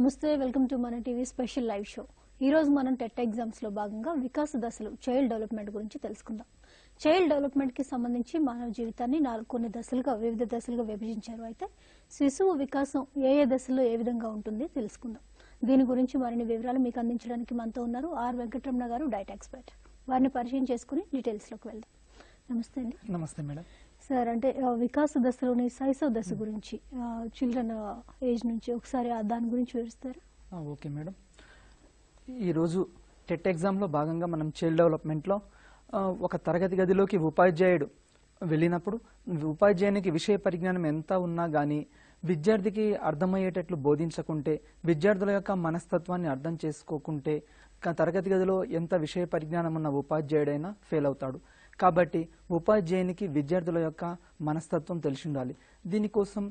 నమస్తే, welcome to మన TV special live show. ఈ రోజు మనం టెట్ ఎగ్జామ్స్ లో భాగంగా వికాస దశలు చైల్డ్ డెవలప్మెంట్ గురించి తెలుసుకుందాం. చైల్డ్ డెవలప్మెంట్ కి సంబంధించి మానవ జీవితాన్ని కొన్ని వివిధ దశలుగా విభజించారు. అయితే శిశువు వికాసం ఏ దశలో ఏ విధంగా ఉంటుంది తెలుసుకుందాం. దీని గురించి మరిన్ని వివరాలు మీకు అందించడానికి మనతో ఉన్నారు ఆర్ వెంకటరమణ గారు, డైట్ ఎక్స్పర్ట్. వారిని పరిచయం చేసుకుని డీటెయిల్స్ లోకి వెళ్దాం. నమస్తే అండి. నమస్తే మేడం. సార్, అంటే వికాస దశలోని శైశవ దశ గురించి, చిల్డ్రన్ ఏజ్ నుంచి ఒకసారి దాని గురించి వివరిస్తారు? Okay madam. ఈరోజు టెట్ ఎగ్జామ్లో భాగంగా మనం చైల్డ్ డెవలప్మెంట్లో ఒక తరగతి గదిలోకి ఉపాధ్యాయుడు వెళ్ళినప్పుడు ఉపాధ్యాయునికి విషయ పరిజ్ఞానం ఎంత ఉన్నా కానీ విద్యార్థికి అర్థమయ్యేటట్లు బోధించకుంటే, విద్యార్థుల యొక్క మనస్తత్వాన్ని అర్థం చేసుకోకుంటే తరగతి గదిలో ఎంత విషయ పరిజ్ఞానం ఉన్న ఉపాధ్యాయుడైనా ఫెయిల్ అవుతాడు. కాబట్టి ఉపాధ్యాయునికి విద్యార్థుల యొక్క మనస్తత్వం తెలిసి ఉండాలి. దీనికోసం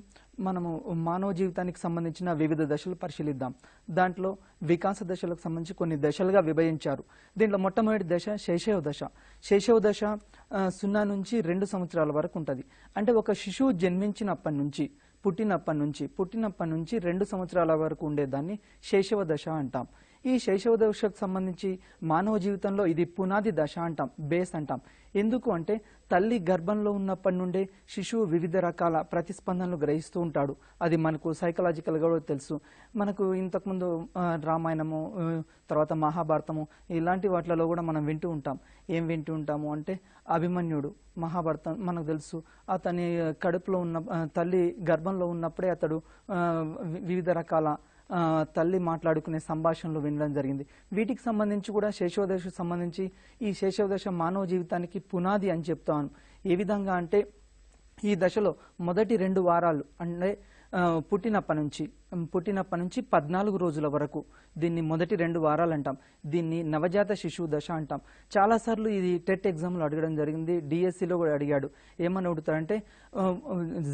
మనము మానవ జీవితానికి సంబంధించిన వివిధ దశలు పరిశీలిద్దాం. దాంట్లో వికాస దశలకు సంబంధించి కొన్ని దశలుగా విభజించారు. దీంట్లో మొట్టమొదటి దశ శైశవ దశ. శైశవ దశ 0 నుంచి 2 సంవత్సరాల వరకు ఉంటుంది. అంటే ఒక శిశువు జన్మించినప్పటి నుంచి పుట్టినప్పటి నుంచి 2 సంవత్సరాల వరకు ఉండేదాన్ని శైశవ దశ అంటాం. ఈ శైశవ దశకు సంబంధించి మానవ జీవితంలో ఇది పునాది దశ అంటాం, బేస్ అంటాం. ఎందుకు అంటే తల్లి గర్భంలో ఉన్నప్పటి నుండే శిశువు వివిధ రకాల ప్రతిస్పందనలు గ్రహిస్తూ ఉంటాడు. అది మనకు సైకలాజికల్గా కూడా తెలుసు. మనకు ఇంతకుముందు రామాయణము, తర్వాత మహాభారతము ఇలాంటి వాటిలలో కూడా మనం వింటూ ఉంటాం. ఏం వింటూ ఉంటాము అంటే అభిమన్యుడు, మహాభారతం మనకు తెలుసు. అతని కడుపులో ఉన్న తల్లి గర్భంలో ఉన్నప్పుడే అతడు వివిధ రకాల తల్లి మాట్లాడుకునే సంభాషణలు వినడం జరిగింది. వీటికి సంబంధించి కూడా శైశవ దశకు సంబంధించి ఈ శైశవ దశ మానవ జీవితానికి పునాది అని చెప్తాను. ఏ విధంగా అంటే ఈ దశలో మొదటి 2 వారాలు అంటే పుట్టినప్పటి నుంచి 14 రోజుల వరకు దీన్ని మొదటి 2 వారాలు అంటాం. దీన్ని నవజాత శిశువు దశ అంటాం. చాలాసార్లు ఇది టెట్ ఎగ్జామ్లో అడగడం జరిగింది, డిఎస్సిలో కూడా అడిగాడు. ఏమని అడుగుతారంటే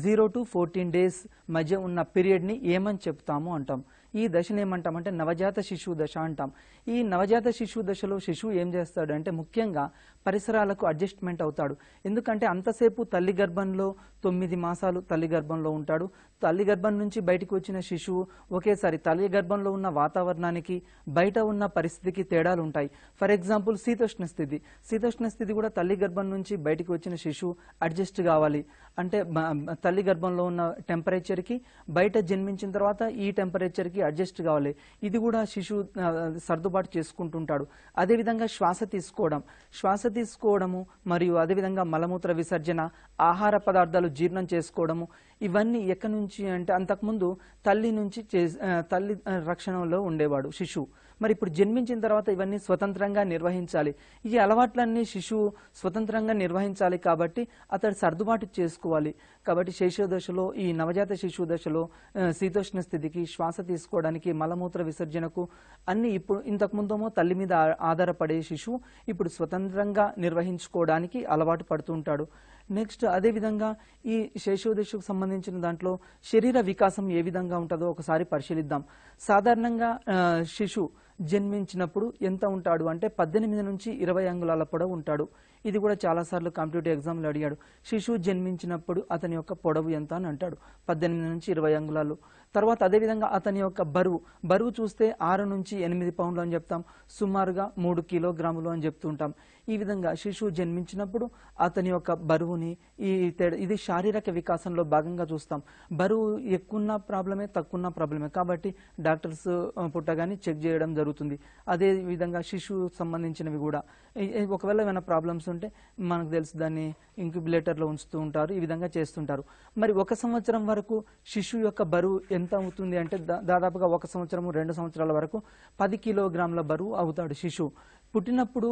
0 to 14 days మధ్య ఉన్న పీరియడ్ని ఏమని చెప్తాము అంటాం. ఈ దశను ఏమంటామంటే నవజాత శిశువు దశ అంటాం. ఈ నవజాత శిశువు దశలో శిశువు ఏం చేస్తాడు అంటే ముఖ్యంగా పరిసరాలకు అడ్జస్ట్మెంట్ అవుతాడు. ఎందుకంటే అంతసేపు తల్లి గర్భంలో 9 మాసాలు తల్లి గర్భంలో ఉంటాడు. తల్లి గర్భం నుంచి బయటకు వచ్చిన శిశువు ఒకేసారి తల్లి గర్భంలో ఉన్న వాతావరణానికి బయట ఉన్న పరిస్థితికి తేడాలు ఉంటాయి. ఫర్ ఎగ్జాంపుల్ శీతోష్ణ స్థితి కూడా తల్లి గర్భం నుంచి బయటకు వచ్చిన శిశువు అడ్జస్ట్ కావాలి. అంటే తల్లి గర్భంలో ఉన్న టెంపరేచర్కి బయట జన్మించిన తర్వాత ఈ టెంపరేచర్కి అడ్జస్ట్ కావాలి. ఇది కూడా శిశువు సర్దుబాటు చేసుకుంటుంటాడు. అదేవిధంగా శ్వాస తీసుకోవడము మరియు అదేవిధంగా మలమూత్ర విసర్జన, ఆహార పదార్థాలు జీర్ణం చేసుకోవడము, ఇవన్నీ ఎక్కడి నుంచి అంటే అంతకుముందు తల్లి రక్షణలో ఉండేవాడు శిశువు. మరి ఇప్పుడు జన్మించిన తర్వాత ఇవన్నీ స్వతంత్రంగా నిర్వహించాలి. ఈ అలవాట్లన్నీ శిశువు స్వతంత్రంగా నిర్వహించాలి కాబట్టి అతడు సర్దుబాటు చేసుకోవాలి. కాబట్టి శైశవ దశలో, ఈ నవజాత శిశువు దశలో శీతోష్ణ స్థితికి, శ్వాస తీసుకోవడానికి, మలమూత్ర విసర్జనకు అన్ని ఇప్పుడు ఇంతకుముందేమో తల్లి మీద ఆధారపడే శిశువు ఇప్పుడు స్వతంత్రంగా నిర్వహించుకోవడానికి అలవాటు పడుతుంటాడు. నెక్స్ట్ అదేవిధంగా ఈ శైశవ దశకు సంబంధించిన దాంట్లో శరీర వికాసం ఏ విధంగా ఉంటుందో ఒకసారి పరిశీలిద్దాం. సాధారణంగా శిశువు జన్మించినప్పుడు ఎంత ఉంటాడు అంటే 18 నుంచి 20 అంగుళాల పొడవు ఉంటాడు. ఇది కూడా చాలాసార్లు కాంపిటేటివ్ ఎగ్జామ్లో అడిగాడు. శిశువు జన్మించినప్పుడు అతని యొక్క పొడవు ఎంత అని అంటాడు. 18 నుంచి 20 అంగుళాలు. తర్వాత అదేవిధంగా అతని యొక్క బరువు చూస్తే 6 నుంచి 8 పౌండ్లు అని చెప్తాం. సుమారుగా 3 కిలోగ్రాములు అని చెప్తుంటాం. ఈ విధంగా శిశువు జన్మించినప్పుడు అతని యొక్క బరువుని ఇది శారీరక వికాసంలో భాగంగా చూస్తాం. బరువు ఎక్కువ ప్రాబ్లమే, తక్కువ ప్రాబ్లమే. కాబట్టి డాక్టర్స్ పుట్టగానే చెక్ చేయడం జరుగుతుంది. అదే విధంగా శిశువు సంబంధించినవి కూడా ఒకవేళ ఏమైనా ప్రాబ్లమ్స్ ఉంటే మనకు తెలుసు, దాన్ని ఇంక్యుబులేటర్లో ఉంచుతూ ఉంటారు. ఈ విధంగా చేస్తుంటారు. మరి 1 సంవత్సరం వరకు శిశువు యొక్క బరువు ఎంత అవుతుంది అంటే దాదాపుగా 1 సంవత్సరము 2 సంవత్సరాల వరకు 10 కిలోగ్రాముల బరువు అవుతాడు శిశువు. పుట్టినప్పుడు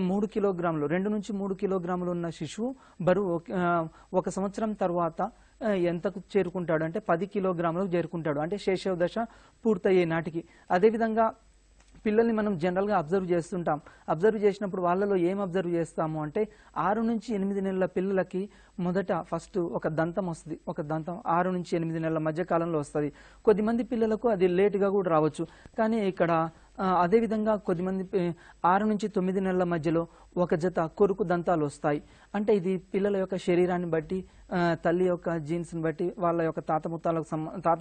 3 కిలోగ్రాములు, 2 నుంచి 3 కిలోగ్రాములు ఉన్న శిశువు బరువు 1 సంవత్సరం తర్వాత ఎంతకు చేరుకుంటాడు అంటే 10 కిలోగ్రాములకు చేరుకుంటాడు. అంటే శైశవ దశ పూర్తయ్యే నాటికి. అదేవిధంగా పిల్లల్ని మనం జనరల్గా అబ్జర్వ్ చేస్తుంటాం. అబ్జర్వ్ చేసినప్పుడు వాళ్ళలో ఏం అబ్జర్వ్ చేస్తాము అంటే 6 నుంచి 8 నెలల పిల్లలకి ఫస్ట్ ఒక దంతం వస్తుంది. ఒక దంతం 6 నుంచి 8 నెలల మధ్య కాలంలో వస్తుంది. కొద్దిమంది పిల్లలకు అది లేటుగా కూడా రావచ్చు. కానీ ఇక్కడ అదేవిధంగా కొద్దిమంది 6 నుంచి 9 నెలల మధ్యలో ఒక జత కొరుకు దంతాలు వస్తాయి. అంటే ఇది పిల్లల యొక్క శరీరాన్ని బట్టి, తల్లి యొక్క జీన్స్ని బట్టి, వాళ్ళ యొక్క తాత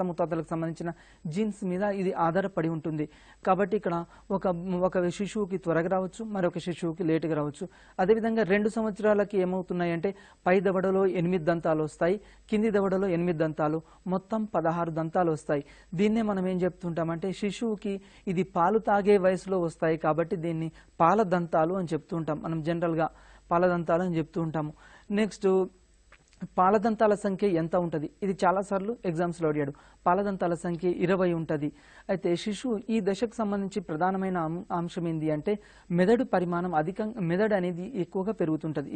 ముత్తాతలకు సంబంధించిన జీన్స్ మీద ఇది ఆధారపడి ఉంటుంది. కాబట్టి ఇక్కడ ఒక శిశువుకి త్వరగా రావచ్చు, మరొక శిశువుకి లేటుగా రావచ్చు. అదేవిధంగా 2 సంవత్సరాలకి ఏమవుతున్నాయంటే పై దవడలో 8 దంతాలు వస్తాయి, కింది దవడలో 8 దంతాలు, మొత్తం 16 దంతాలు వస్తాయి. దీన్నే మనం ఏం చెప్తుంటామంటే శిశువుకి ఇది పాలు తాగే వయసులో వస్తాయి కాబట్టి దీన్ని పాల దంతాలు అని చెప్తూ ఉంటాం. మనం జనరల్గా పాలదంతాలు అని చెప్తూ ఉంటాము. నెక్స్ట్ పాలదంతాల సంఖ్య ఎంత ఉంటుంది? ఇది చాలాసార్లు ఎగ్జామ్స్లో అడిగాడు. పాలదంతాల సంఖ్య 20 ఉంటుంది. అయితే శిశువు ఈ దశకు సంబంధించి ప్రధానమైన అంశం ఏంటి అంటే మెదడు పరిమాణం మెదడు అనేది ఎక్కువగా పెరుగుతుంటుంది.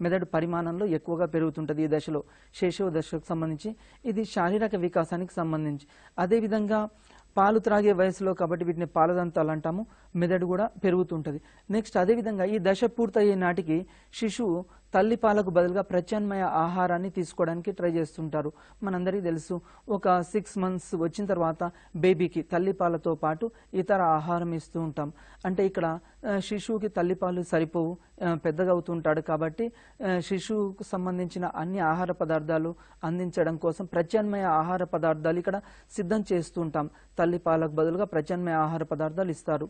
మెదడు పరిమాణంలో ఎక్కువగా పెరుగుతుంటుంది ఈ దశలో, శైశవ దశకు సంబంధించి. ఇది శారీరక వికాసానికి సంబంధించి. అదేవిధంగా పాలు త్రాగే వయసులో కాబట్టి వీటిని పాలదంతాలు అంటాము. మెదడు కూడా పెరుగుతుంటుంది. నెక్స్ట్ అదేవిధంగా ఈ దశ పూర్తయ్యే నాటికి శిశువు తల్లి పాలకు బదులుగా ప్రత్యామ్నాయ ఆహారాన్ని తీసుకోవడానికి ట్రై చేస్తుంటారు. మనందరికీ తెలుసు, ఒక 6 months వచ్చిన తర్వాత బేబీకి తల్లి పాలతో పాటు ఇతర ఆహారం ఇస్తూ ఉంటాం. అంటే ఇక్కడ శిశువుకి తల్లిపాలు సరిపోవు, పెద్దగా అవుతుంటాడు కాబట్టి శిశువుకు సంబంధించిన అన్ని ఆహార పదార్థాలు అందించడం కోసం ప్రత్యామ్నాయ ఆహార పదార్థాలు ఇక్కడ సిద్ధం చేస్తూ ఉంటాం. తల్లి పాలకు బదులుగా ప్రత్యామ్నాయ ఆహార పదార్థాలు ఇస్తారు.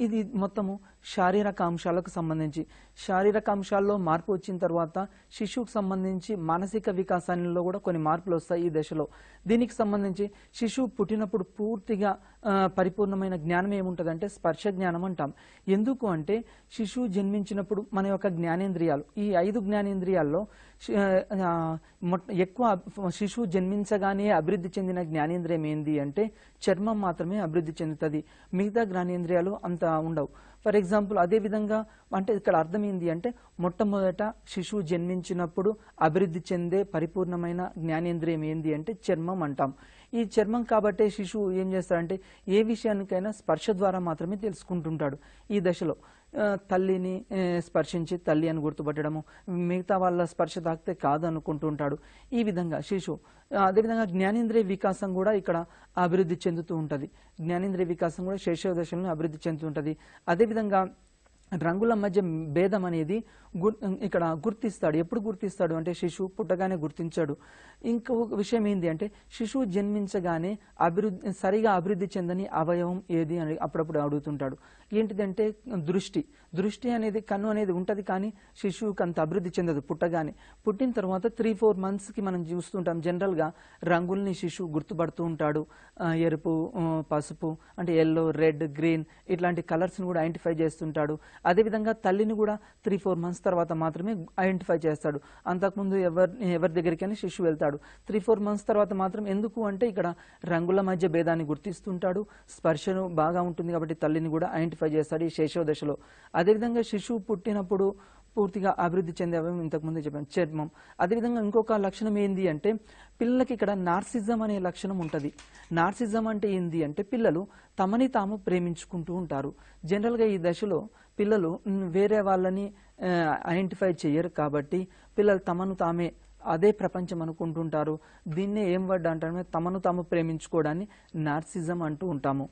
ఇది మొత్తము శారీరక అంశాలకు సంబంధించి. శారీరక అంశాల్లో మార్పు వచ్చిన తర్వాత శిశువుకు సంబంధించి మానసిక వికాసాల్లో కూడా కొన్ని మార్పులు వస్తాయి ఈ దశలో. దీనికి సంబంధించి శిశువు పుట్టినప్పుడు పూర్తిగా పరిపూర్ణమైన జ్ఞానం ఏముంటుందంటే స్పర్శ జ్ఞానం అంటాం. ఎందుకు అంటే శిశువు జన్మించినప్పుడు మన యొక్క జ్ఞానేంద్రియాలు, ఈ 5 జ్ఞానేంద్రియాల్లో ఎక్కువ శిశువు జన్మించగానే అభివృద్ధి చెందిన జ్ఞానేంద్రియం ఏంది అంటే చర్మం మాత్రమే అభివృద్ధి చెందుతుంది. మిగతా జ్ఞానేంద్రియాలు అంత ఉండవు. ఫర్ ఎగ్జాంపుల్ అదేవిధంగా అంటే ఇక్కడ అర్థం ఏంది అంటే మొట్టమొదట శిశువు జన్మించినప్పుడు అభివృద్ధి చెందే పరిపూర్ణమైన జ్ఞానేంద్రియం ఏంది అంటే చర్మం అంటాం. ఈ చర్మం కాబట్టే శిశువు ఏం చేస్తాడంటే ఏ విషయానికైనా స్పర్శ ద్వారా మాత్రమే తెలుసుకుంటుంటాడు. ఈ దశలో తల్లిని స్పర్శించి తల్లి అని గుర్తుపట్టడము, మిగతా వాళ్ళ స్పర్శ తాకితే కాదు అనుకుంటుంటాడు. ఈ విధంగా శిశువు అదేవిధంగా జ్ఞానేంద్రియ వికాసం కూడా ఇక్కడ అభివృద్ధి చెందుతూ ఉంటుంది. జ్ఞానేంద్రియ వికాసం కూడా శైశవ దశలో అభివృద్ధి చెందుతుంటుంది. అదేవిధంగా రంగుల మధ్య భేదం అనేది ఇక్కడ గుర్తిస్తాడు. ఎప్పుడు గుర్తిస్తాడు అంటే శిశువు పుట్టగానే గుర్తించాడు. ఇంకొక విషయం ఏంటి అంటే శిశువు జన్మించగానే సరిగా అభివృద్ధి చెందని అవయవం ఏది అని అప్పుడప్పుడు అడుగుతుంటాడు. ఏంటిదంటే దృష్టి అనేది, కన్ను అనేది ఉంటుంది కానీ శిశువుకి అంత అభివృద్ధి చెందదు పుట్టగానే. పుట్టిన తర్వాత 3-4 monthsకి మనం చూస్తుంటాం జనరల్గా రంగుల్ని శిశువు గుర్తుపడుతూ ఉంటాడు. ఎరుపు, పసుపు అంటే ఎల్లో, రెడ్, గ్రీన్ ఇట్లాంటి కలర్స్ని కూడా ఐడెంటిఫై చేస్తుంటాడు. అదేవిధంగా తల్లిని కూడా 3-4 months తర్వాత మాత్రమే ఐడెంటిఫై చేస్తాడు. అంతకుముందు ఎవరి దగ్గరికైనా శిశువు వెళ్తాడు. 3-4 months తర్వాత మాత్రం. ఎందుకు అంటే ఇక్కడ రంగుల మధ్య భేదాన్ని గుర్తిస్తుంటాడు. స్పర్శను బాగా ఉంటుంది కాబట్టి తల్లిని కూడా ఐడెంటిఫై చేస్తాడు ఈ శైశవ దశలో. అదేవిధంగా శిశువు పుట్టినప్పుడు పూర్తిగా అభివృద్ధి చెందేవి ఇంతకుముందు చెప్పాను చర్మం. అదేవిధంగా ఇంకొక లక్షణం ఏంది అంటే పిల్లలకి ఇక్కడ నార్సిజం అనే లక్షణం ఉంటుంది. నార్సిజం అంటే ఏంది అంటే పిల్లలు తమని తాము ప్రేమించుకుంటూ ఉంటారు. జనరల్గా ఈ దశలో పిల్లలు వేరే వాళ్ళని ఐడెంటిఫై చేయరు కాబట్టి పిల్లలు తమను తామే అదే ప్రపంచం అనుకుంటుంటారు. దీన్నే ఏం వర్డ్ అంటారు, తమను తాము ప్రేమించుకోవడాన్ని నార్సిజం అంటూ ఉంటాము.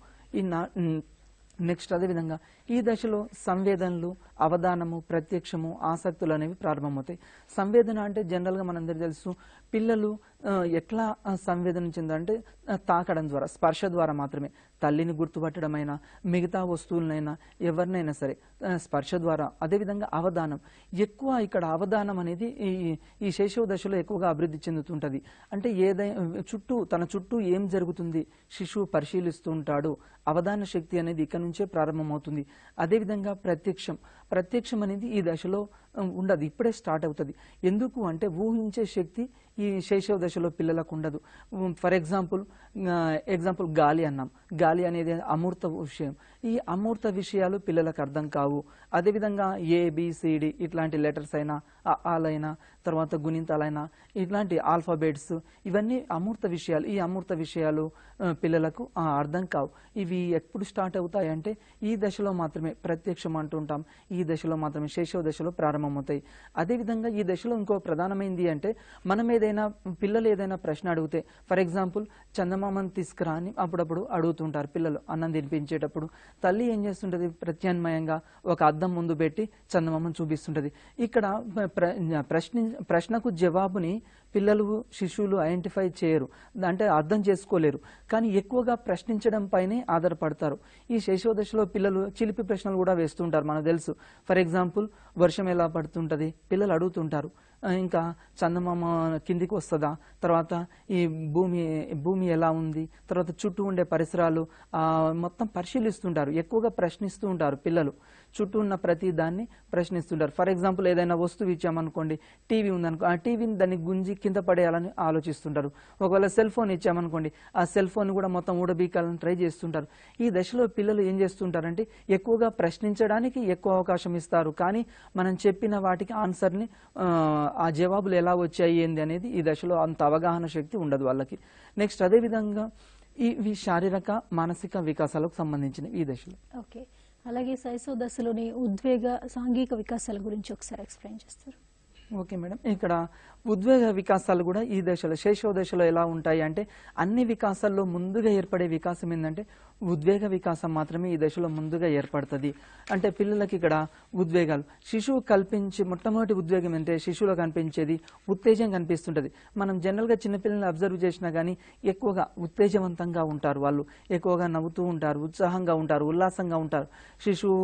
నెక్స్ట్ అదేవిధంగా ఈ దశలో సంవేదనలు, అవధానము, ప్రత్యక్షము, ఆసక్తులు అనేవి ప్రారంభమవుతాయి. సంవేదన అంటే జనరల్గా మనందరికీ తెలుసు పిల్లలు ఎట్లా సంవేదన చెందాలంటే తాకడం ద్వారా, స్పర్శ ద్వారా మాత్రమే. తల్లిని గుర్తుపట్టడమైనా మిగతా వస్తువులనైనా ఎవరినైనా సరే స్పర్శ ద్వారా. అదేవిధంగా అవధానం, ఎక్కువ ఇక్కడ అవధానం అనేది ఈ శైశవ దశలో ఎక్కువగా అభివృద్ధి చెందుతుంటుంది. అంటే తన చుట్టూ ఏం జరుగుతుంది శిశువు పరిశీలిస్తూ ఉంటాడు. అవధాన శక్తి అనేది ఇక్కడ నుంచే ప్రారంభమవుతుంది. అదేవిధంగా ప్రత్యక్షం అనేది ఈ దశలో ఉండదు, ఇప్పుడే స్టార్ట్ అవుతుంది. ఎందుకు అంటే ఊహించే శక్తి ఈ శైశవ దశలో పిల్లలకు ఉండదు. ఫర్ ఎగ్జాంపుల్ గాలి అన్నాం. గాలి అనేది అమూర్త విషయం. ఈ అమూర్త విషయాలు పిల్లలకు అర్థం కావు. అదేవిధంగా ABCD ఇట్లాంటి లెటర్స్ అయినా, ఆలైనా, తర్వాత గుణింతాలైనా, ఇట్లాంటి ఆల్ఫాబెట్స్ ఇవన్నీ అమూర్త విషయాలు. ఈ అమూర్త విషయాలు పిల్లలకు అర్థం కావు. ఇవి ఎప్పుడు స్టార్ట్ అవుతాయి అంటే ఈ దశలో మాత్రమే, ప్రత్యక్షం అంటుంటాం. ఈ దశలో మాత్రమే, శైశవ దశలో ప్రారంభమవుతాయి. అదేవిధంగా ఈ దశలో ఇంకో ప్రధానమైంది అంటే పిల్లలు ఏదైనా ప్రశ్న అడిగితే, ఫర్ ఎగ్జాంపుల్ చందమామని తీసుకురా అని అప్పుడప్పుడు అడుగుతుంటారు పిల్లలు అన్నం తినిపించేటప్పుడు. తల్లి ఏం చేస్తుంటది, ప్రత్యామ్నాయంగా ఒక అద్దం ముందు పెట్టి చందమామను చూపిస్తుంటది. ఇక్కడ ప్రశ్నకు జవాబుని పిల్లలు శిశువులు ఐడెంటిఫై చేయరు, అంటే అర్థం చేసుకోలేరు. కానీ ఎక్కువగా ప్రశ్నించడం పైనే ఆధారపడతారు. ఈ శైశవ దశలో పిల్లలు చిలిపి ప్రశ్నలు కూడా వేస్తుంటారు, మనకు తెలుసు. ఫర్ ఎగ్జాంపుల్, వర్షం ఎలా పడుతుంటది పిల్లలు అడుగుతుంటారు. ఇంకా చందమామ కిందికి వస్తుందా, తర్వాత ఈ భూమి ఎలా ఉంది, తర్వాత చుట్టూ ఉండే పరిసరాలు మొత్తం పరిశీలిస్తుంటారు. ఎక్కువగా ప్రశ్నిస్తూ ఉంటారు పిల్లలు. చుట్టూ ఉన్న ప్రతి దాన్ని ప్రశ్నిస్తుంటారు. ఫర్ ఎగ్జాంపుల్, ఏదైనా వస్తువు ఇచ్చామనుకోండి, టీవీ ఉందనుకో, ఆ టీవీని దాన్ని గుంజి కింద పడేయాలని ఆలోచిస్తుంటారు. ఒకవేళ సెల్ ఫోన్ ఇచ్చామనుకోండి, ఆ సెల్ ఫోన్ కూడా మొత్తం ఊడబీకాలని ట్రై చేస్తుంటారు. ఈ దశలో పిల్లలు ఏం చేస్తుంటారంటే ఎక్కువగా ప్రశ్నించడానికి ఎక్కువ అవకాశం ఇస్తారు, కానీ మనం చెప్పిన వాటికి ఆన్సర్ని ఆ జవాబులు ఎలా వచ్చాయి ఏంది అనేది ఈ దశలో అంత అవగాహన శక్తి ఉండదు వాళ్ళకి. నెక్స్ట్, అదేవిధంగా ఇవి శారీరక మానసిక వికాసాలకు సంబంధించిన ఈ దశలో. ఓకే, అలాగే శైశవ దశలోని ఉద్వేగ సాంఘిక వికాసాల గురించి ఒకసారి ఎక్స్ప్లెయిన్ చేస్తారు. ఓకే మేడం, ఇక్కడ ఉద్వేగ వికాసాలు కూడా ఈ దశలో, శైశవ దశలో ఎలా ఉంటాయి అంటే, అన్ని వికాసాల్లో ముందుగా ఏర్పడే వికాసం ఏంటంటే ఉద్వేగ వికాసం మాత్రమే ఈ దశలో ముందుగా ఏర్పడుతుంది. అంటే పిల్లలకి ఇక్కడ ఉద్వేగాలు, శిశువు కల్పించే మొట్టమొదటి ఉద్వేగం అంటే శిశువులో కనిపించేది ఉత్తేజం కనిపిస్తుంటది. మనం జనరల్గా చిన్నపిల్లల్ని అబ్జర్వ్ చేసినా కానీ ఎక్కువగా ఉత్తేజవంతంగా ఉంటారు, వాళ్ళు ఎక్కువగా నవ్వుతూ ఉంటారు, ఉత్సాహంగా ఉంటారు, ఉల్లాసంగా ఉంటారు. శిశువు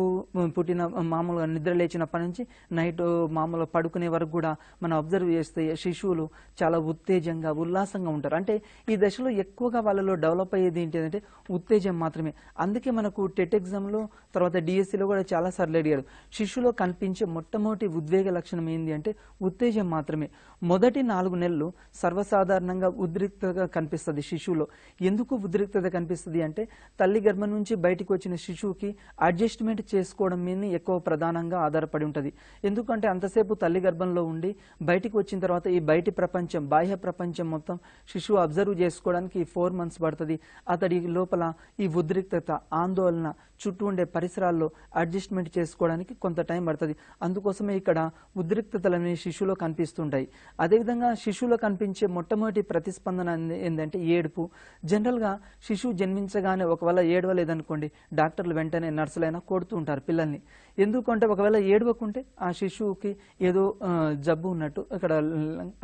పుట్టిన మామూలుగా నిద్ర లేచినప్పటి నుంచి నైట్ మామూలుగా పడుకునే వరకు కూడా మనం అబ్జర్వ్ చేస్తే శిశువులు చాలా ఉత్తేజంగా ఉల్లాసంగా ఉంటారు. అంటే ఈ దశలో ఎక్కువగా వాళ్ళలో డెవలప్ అయ్యేది ఏంటంటే ఉత్తేజం మాత్రమే. అందుకే మనకు టెట్ ఎగ్జామ్లో, తర్వాత డిఎస్సిలో కూడా చాలా సార్లు అడిగారు, శిశువులో కనిపించే మొట్టమొదటి ఉద్వేగ లక్షణం ఏంటి అంటే ఉత్తేజం మాత్రమే. మొదటి 4 నెలలు సర్వసాధారణంగా ఉద్రిక్తగా కనిపిస్తుంది శిశువులో. ఎందుకు ఉద్రిక్తత కనిపిస్తుంది అంటే తల్లి గర్భం నుంచి బయటకు వచ్చిన శిశువుకి అడ్జస్ట్మెంట్ చేసుకోవడం మీద ఎక్కువ ప్రధానంగా ఆధారపడి ఉంటుంది. ఎందుకంటే అంతసేపు తల్లి గర్భంలో ఉండి బయటికి వచ్చిన తర్వాత ఈ బయటి ప్రపంచం, బాహ్య ప్రపంచం మొత్తం శిశువు అబ్జర్వ్ చేసుకోవడానికి 4 months పడుతుంది. అతడి లోపల ఈ ఉద్రిక్తత, ఆందోళన, చుట్టూ ఉండే పరిసరాల్లో అడ్జస్ట్మెంట్ చేసుకోవడానికి కొంత టైం పడుతుంది. అందుకోసమే ఇక్కడ ఉద్రిక్తతలు అనేవి శిశువులో కనిపిస్తుంటాయి. అదేవిధంగా శిశువులో కనిపించే మొట్టమొదటి ప్రతిస్పందన ఏంటంటే ఏడుపు. జనరల్గా శిశువు జన్మించగానే ఒకవేళ ఏడవలేదనుకోండి, డాక్టర్లు వెంటనే నర్సులైనా కొడుతూ ఉంటారు పిల్లల్ని. ఎందుకంటే ఒకవేళ ఏడవకుంటే ఆ శిశువుకి ఏదో జబ్బు ఉన్నట్టు ఇక్కడ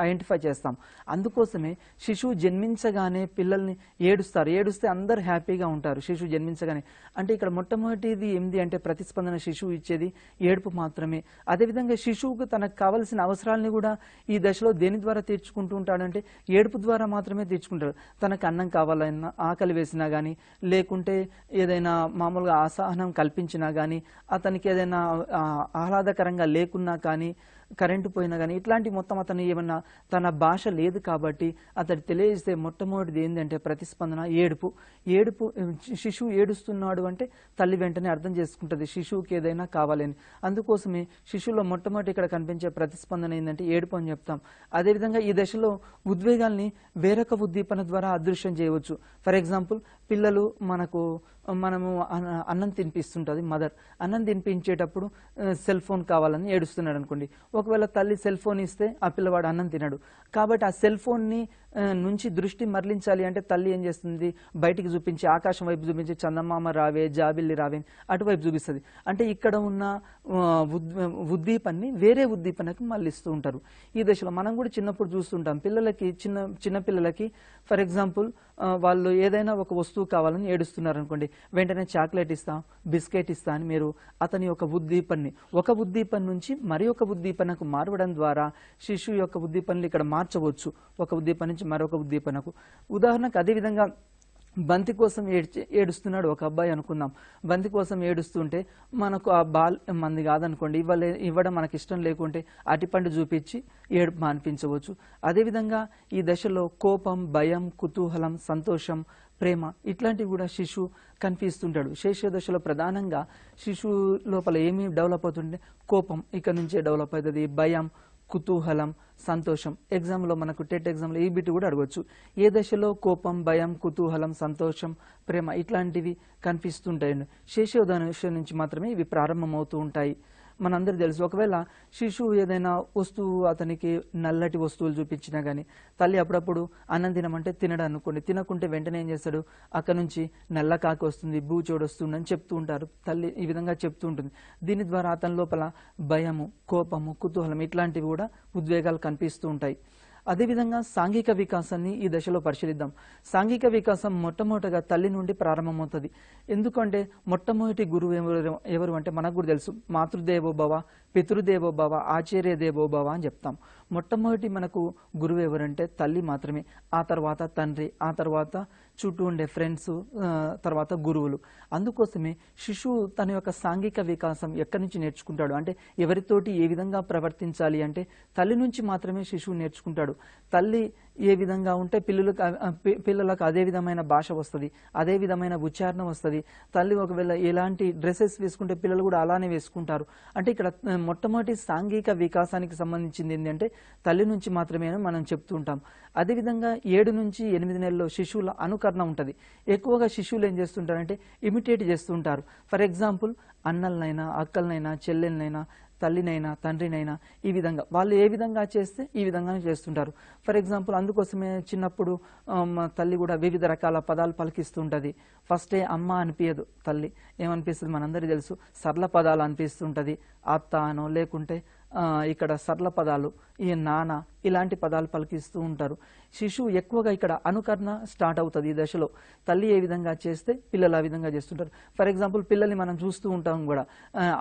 ఐడెంటిఫై చేస్తాం. అందుకోసమే శిశువు జన్మించగానే పిల్లల్ని ఏడుస్తారు. ఏడుస్తే అందరు హ్యాపీగా ఉంటారు శిశువు జన్మించగానే. అంటే ఇక్కడ మొట్టమొదటిది ఏంది అంటే ప్రతిస్పందన శిశువు ఇచ్చేది ఏడుపు మాత్రమే. అదేవిధంగా శిశువుకు తనకు కావలసిన అవసరాలని కూడా ఈ దశలో దేని ద్వారా తీర్చుకుంటూ ఉంటాడంటే ఏడుపు ద్వారా మాత్రమే తీర్చుకుంటాడు. తనకు అన్నం కావాలన్నా, ఆకలి వేసినా కానీ, లేకుంటే ఏదైనా మామూలుగా అసహనం కల్పించినా కానీ, అతనికి ఏదైనా ఆహ్లాదకరంగా లేకున్నా కానీ, కరెంటు పోయినా కానీ, ఇట్లాంటి మొత్తం అతను ఏమన్నా తన భాష లేదు కాబట్టి అతడు తెలియజేస్తే మొట్టమొదటిది ఏంటంటే ప్రతిస్పందన ఏడుపు. ఏడుపు, శిశువు ఏడుస్తున్నాడు అంటే తల్లి వెంటనే అర్థం చేసుకుంటుంది శిశువుకి ఏదైనా కావాలని. అందుకోసమే శిశువులో మొట్టమొదటి ఇక్కడ కనిపించే ప్రతిస్పందన ఏంటంటే ఏడుపు అని చెప్తాం. అదేవిధంగా ఈ దశలో ఉద్వేగాల్ని వేరొక ఉద్దీపన ద్వారా అదృశ్యం చేయవచ్చు. ఫర్ ఎగ్జాంపుల్, పిల్లలు మనము అన్నం తినిపిస్తుంటుంది మదర్. అన్నం తినిపించేటప్పుడు సెల్ ఫోన్ కావాలని ఏడుస్తున్నాడు అనుకోండి. ఒకవేళ తల్లి సెల్ ఫోన్ ఇస్తే ఆ పిల్లవాడు అన్నం తినడు. కాబట్టి ఆ సెల్ ఫోన్ని నుంచి దృష్టి మరలించాలి అంటే తల్లి ఏం చేస్తుంది, బయటికి చూపించి, ఆకాశం వైపు చూపించి, చందమామ రావే, జాబిల్లి రావే అటువైపు చూపిస్తుంది. అంటే ఇక్కడ ఉన్న ఉద్దీపన్ని వేరే ఉద్దీపనకు మళ్ళిస్తూ ఉంటారు. ఈ దశలో మనం కూడా చిన్నప్పుడు చూస్తుంటాం పిల్లలకి, చిన్న పిల్లలకి ఫర్ ఎగ్జాంపుల్ వాళ్ళు ఏదైనా ఒక వస్తువు కావాలని ఏడుస్తున్నారు అనుకోండి, వెంటనే చాక్లెట్ ఇస్తా, బిస్కెట్ ఇస్తా అని మీరు అతని యొక్క ఉద్దీపన్ని ఒక ఉద్దీపన నుంచి మరి ఒక ఉద్దీపనకు మారవడం ద్వారా శిశువు యొక్క ఉద్దీపనలు ఇక్కడ మార్చవచ్చు, ఒక ఉద్దీపన నుంచి మరొక ఉద్దీపనకు. ఉదాహరణకు అదేవిధంగా బంతి కోసం ఏడుస్తున్నాడు ఒక అబ్బాయి అనుకుందాం. బంతి కోసం ఏడుస్తుంటే మనకు ఆ బాల్ మంది కాదనుకోండి, ఇవ్వడం మనకి ఇష్టం లేకుంటే అటిపండు చూపించి ఏడుపు మాన్పించవచ్చు. అదేవిధంగా ఈ దశలో కోపం, భయం, కుతూహలం, సంతోషం, ప్రేమ ఇట్లాంటివి కూడా శిశువు కనిపిస్తుంటాడు. శైశవ దశలో ప్రధానంగా శిశువు లోపల ఏమి డెవలప్ అవుతుంటే కోపం ఇక్కడ నుంచే డెవలప్ అవుతుంది, భయం, కుతూహలం, సంతోషం. ఎగ్జామ్లో మనకు టెట్ ఎగ్జామ్లో ఈ బిట్ కూడా అడగవచ్చు. ఏ దశలో కోపం, భయం, కుతూహలం, సంతోషం, ప్రేమ ఇట్లాంటివి కనిపిస్తుంటాయండి. శైశవ దశ నుంచి మాత్రమే ఇవి ప్రారంభమవుతూ ఉంటాయి. మనందరూ తెలుసు. ఒకవేళ శిశువు ఏదైనా వస్తువు అతనికి నల్లటి వస్తువులు చూపించినా కానీ తల్లి అప్పుడప్పుడు అన్నం తినమంటే తినడు అనుకోండి, తినకుంటే వెంటనే ఏం చేస్తాడు, అక్కడ నుంచి నల్ల కాకి వస్తుంది, బూచోడు వస్తుంది అని చెప్తూ ఉంటారు. తల్లి ఈ విధంగా చెప్తూ ఉంటుంది. దీని ద్వారా అతని లోపల భయము, కోపము, కుతూహలం ఇట్లాంటివి కూడా ఉద్వేగాలు కనిపిస్తూ ఉంటాయి. అదేవిధంగా సాంఘిక వికాసాన్ని ఈ దశలో పరిశీలిద్దాం. సాంఘిక వికాసం మొట్టమొదటిగా తల్లి నుండి ప్రారంభమవుతుంది. ఎందుకంటే మొట్టమొదటి గురువు ఎవరు అంటే మనకు కూడా తెలుసు, మాతృదేవో భవ, పితృదేవో భవ, ఆచార్య దేవో భవ అని చెప్తాం. మొట్టమొదటి మనకు గురువు ఎవరంటే తల్లి మాత్రమే. ఆ తర్వాత తండ్రి, ఆ తర్వాత చుట్టూ ఉండే ఫ్రెండ్స్, తర్వాత గురువులు. అందుకోసమే శిశువు తన యొక్క సాంఘిక వికాసం ఎక్కడి నుంచి నేర్చుకుంటాడు అంటే ఎవరితోటి ఏ విధంగా ప్రవర్తించాలి అంటే తల్లి నుంచి మాత్రమే శిశువు నేర్చుకుంటాడు. తల్లి ఏ విధంగా ఉంటే పిల్లలకు అదే విధమైన భాష వస్తుంది, అదే విధమైన ఉచ్చారణ వస్తుంది. తల్లి ఒకవేళ ఎలాంటి డ్రెస్సెస్ వేసుకుంటే పిల్లలు కూడా అలానే వేసుకుంటారు. అంటే ఇక్కడ మొట్టమొదటి సాంఘిక వికాసానికి సంబంధించింది ఏంటంటే తల్లి నుంచి మాత్రమే అని మనం చెప్తూ ఉంటాం. అదేవిధంగా 7 నుంచి 8 నెలల్లో శిశువుల అనుకరణ ఉంటుంది. ఎక్కువగా శిశువులు ఏం చేస్తుంటారంటే ఇమిటేట్ చేస్తుంటారు. ఫర్ ఎగ్జాంపుల్ అన్నలనైనా, అక్కలనైనా, చెల్లెలనైనా, తల్లినైనా, తండ్రినైనా ఈ విధంగా వాళ్ళు ఏ విధంగా చేస్తే ఈ విధంగానే చేస్తుంటారు. ఫర్ ఎగ్జాంపుల్ అందుకోసమే చిన్నప్పుడు తల్లి కూడా వివిధ రకాల పదాలు పలికిస్తూ ఉంటుంది. ఫస్టే అమ్మ అనిపించదు, తల్లి ఏమనిపిస్తుంది మనందరికీ తెలుసు, సరళ పదాలు అనిపిస్తుంటుంది. అత్త అనో లేకుంటే ఇక్కడ సరళ పదాలు, ఈ నాన్న ఇలాంటి పదాలు పలికిస్తూ ఉంటారు. శిశువు ఎక్కువగా ఇక్కడ అనుకరణ స్టార్ట్ అవుతుంది ఈ దశలో. తల్లి ఏ విధంగా చేస్తే పిల్లలు ఆ విధంగా చేస్తుంటారు. ఫర్ ఎగ్జాంపుల్ పిల్లల్ని మనం చూస్తూ ఉంటాం కూడా,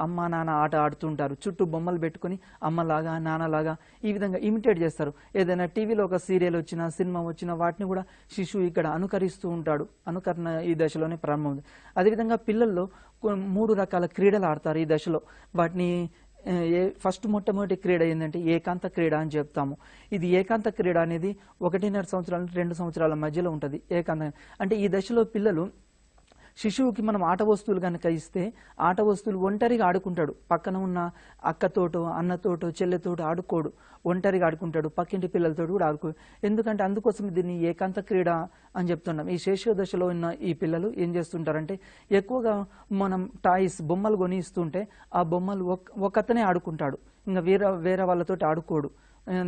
అమ్మ నాన్న ఆట ఆడుతుంటారు, చుట్టూ బొమ్మలు పెట్టుకుని అమ్మలాగా నాన్నలాగా ఈ విధంగా ఇమిటేట్ చేస్తారు. ఏదైనా టీవీలో ఒక సీరియల్ వచ్చినా, సినిమా వచ్చినా వాటిని కూడా శిశువు ఇక్కడ అనుకరిస్తూ ఉంటాడు. అనుకరణ ఈ దశలోనే ప్రారంభమవుతుంది. అదేవిధంగా పిల్లల్లో 3 రకాల క్రీడలు ఆడతారు ఈ దశలో. వాటిని ఫస్ట్ మొట్టమొదటి క్రీడ ఏంటంటే ఏకాంత క్రీడ అని చెప్తాము. ఇది ఏకాంత క్రీడ అనేది 1.5 సంవత్సరాల నుంచి 2 సంవత్సరాల మధ్యలో ఉంటుంది. ఏకాంత అంటే ఈ దశలో పిల్లలు శిశువుకి మనం ఆట వస్తువులు కనుక ఇస్తే ఆట వస్తువులు ఒంటరిగా ఆడుకుంటాడు. పక్కన ఉన్న అక్కతోటో, అన్నతోటో, చెల్లెతోటో ఆడుకోడు, ఒంటరిగా ఆడుకుంటాడు. పక్కింటి పిల్లలతో కూడా ఆడుకో. ఎందుకంటే అందుకోసం దీన్ని ఏకాంత క్రీడ అని చెప్తున్నాం. ఈ శైశవ దశలో ఉన్న ఈ పిల్లలు ఏం చేస్తుంటారంటే ఎక్కువగా మనం టాయ్స్ బొమ్మలు కొని ఇస్తుంటే ఆ బొమ్మలు ఒకతనే ఆడుకుంటాడు, ఇంకా వేరే వాళ్ళతోటి ఆడుకోడు.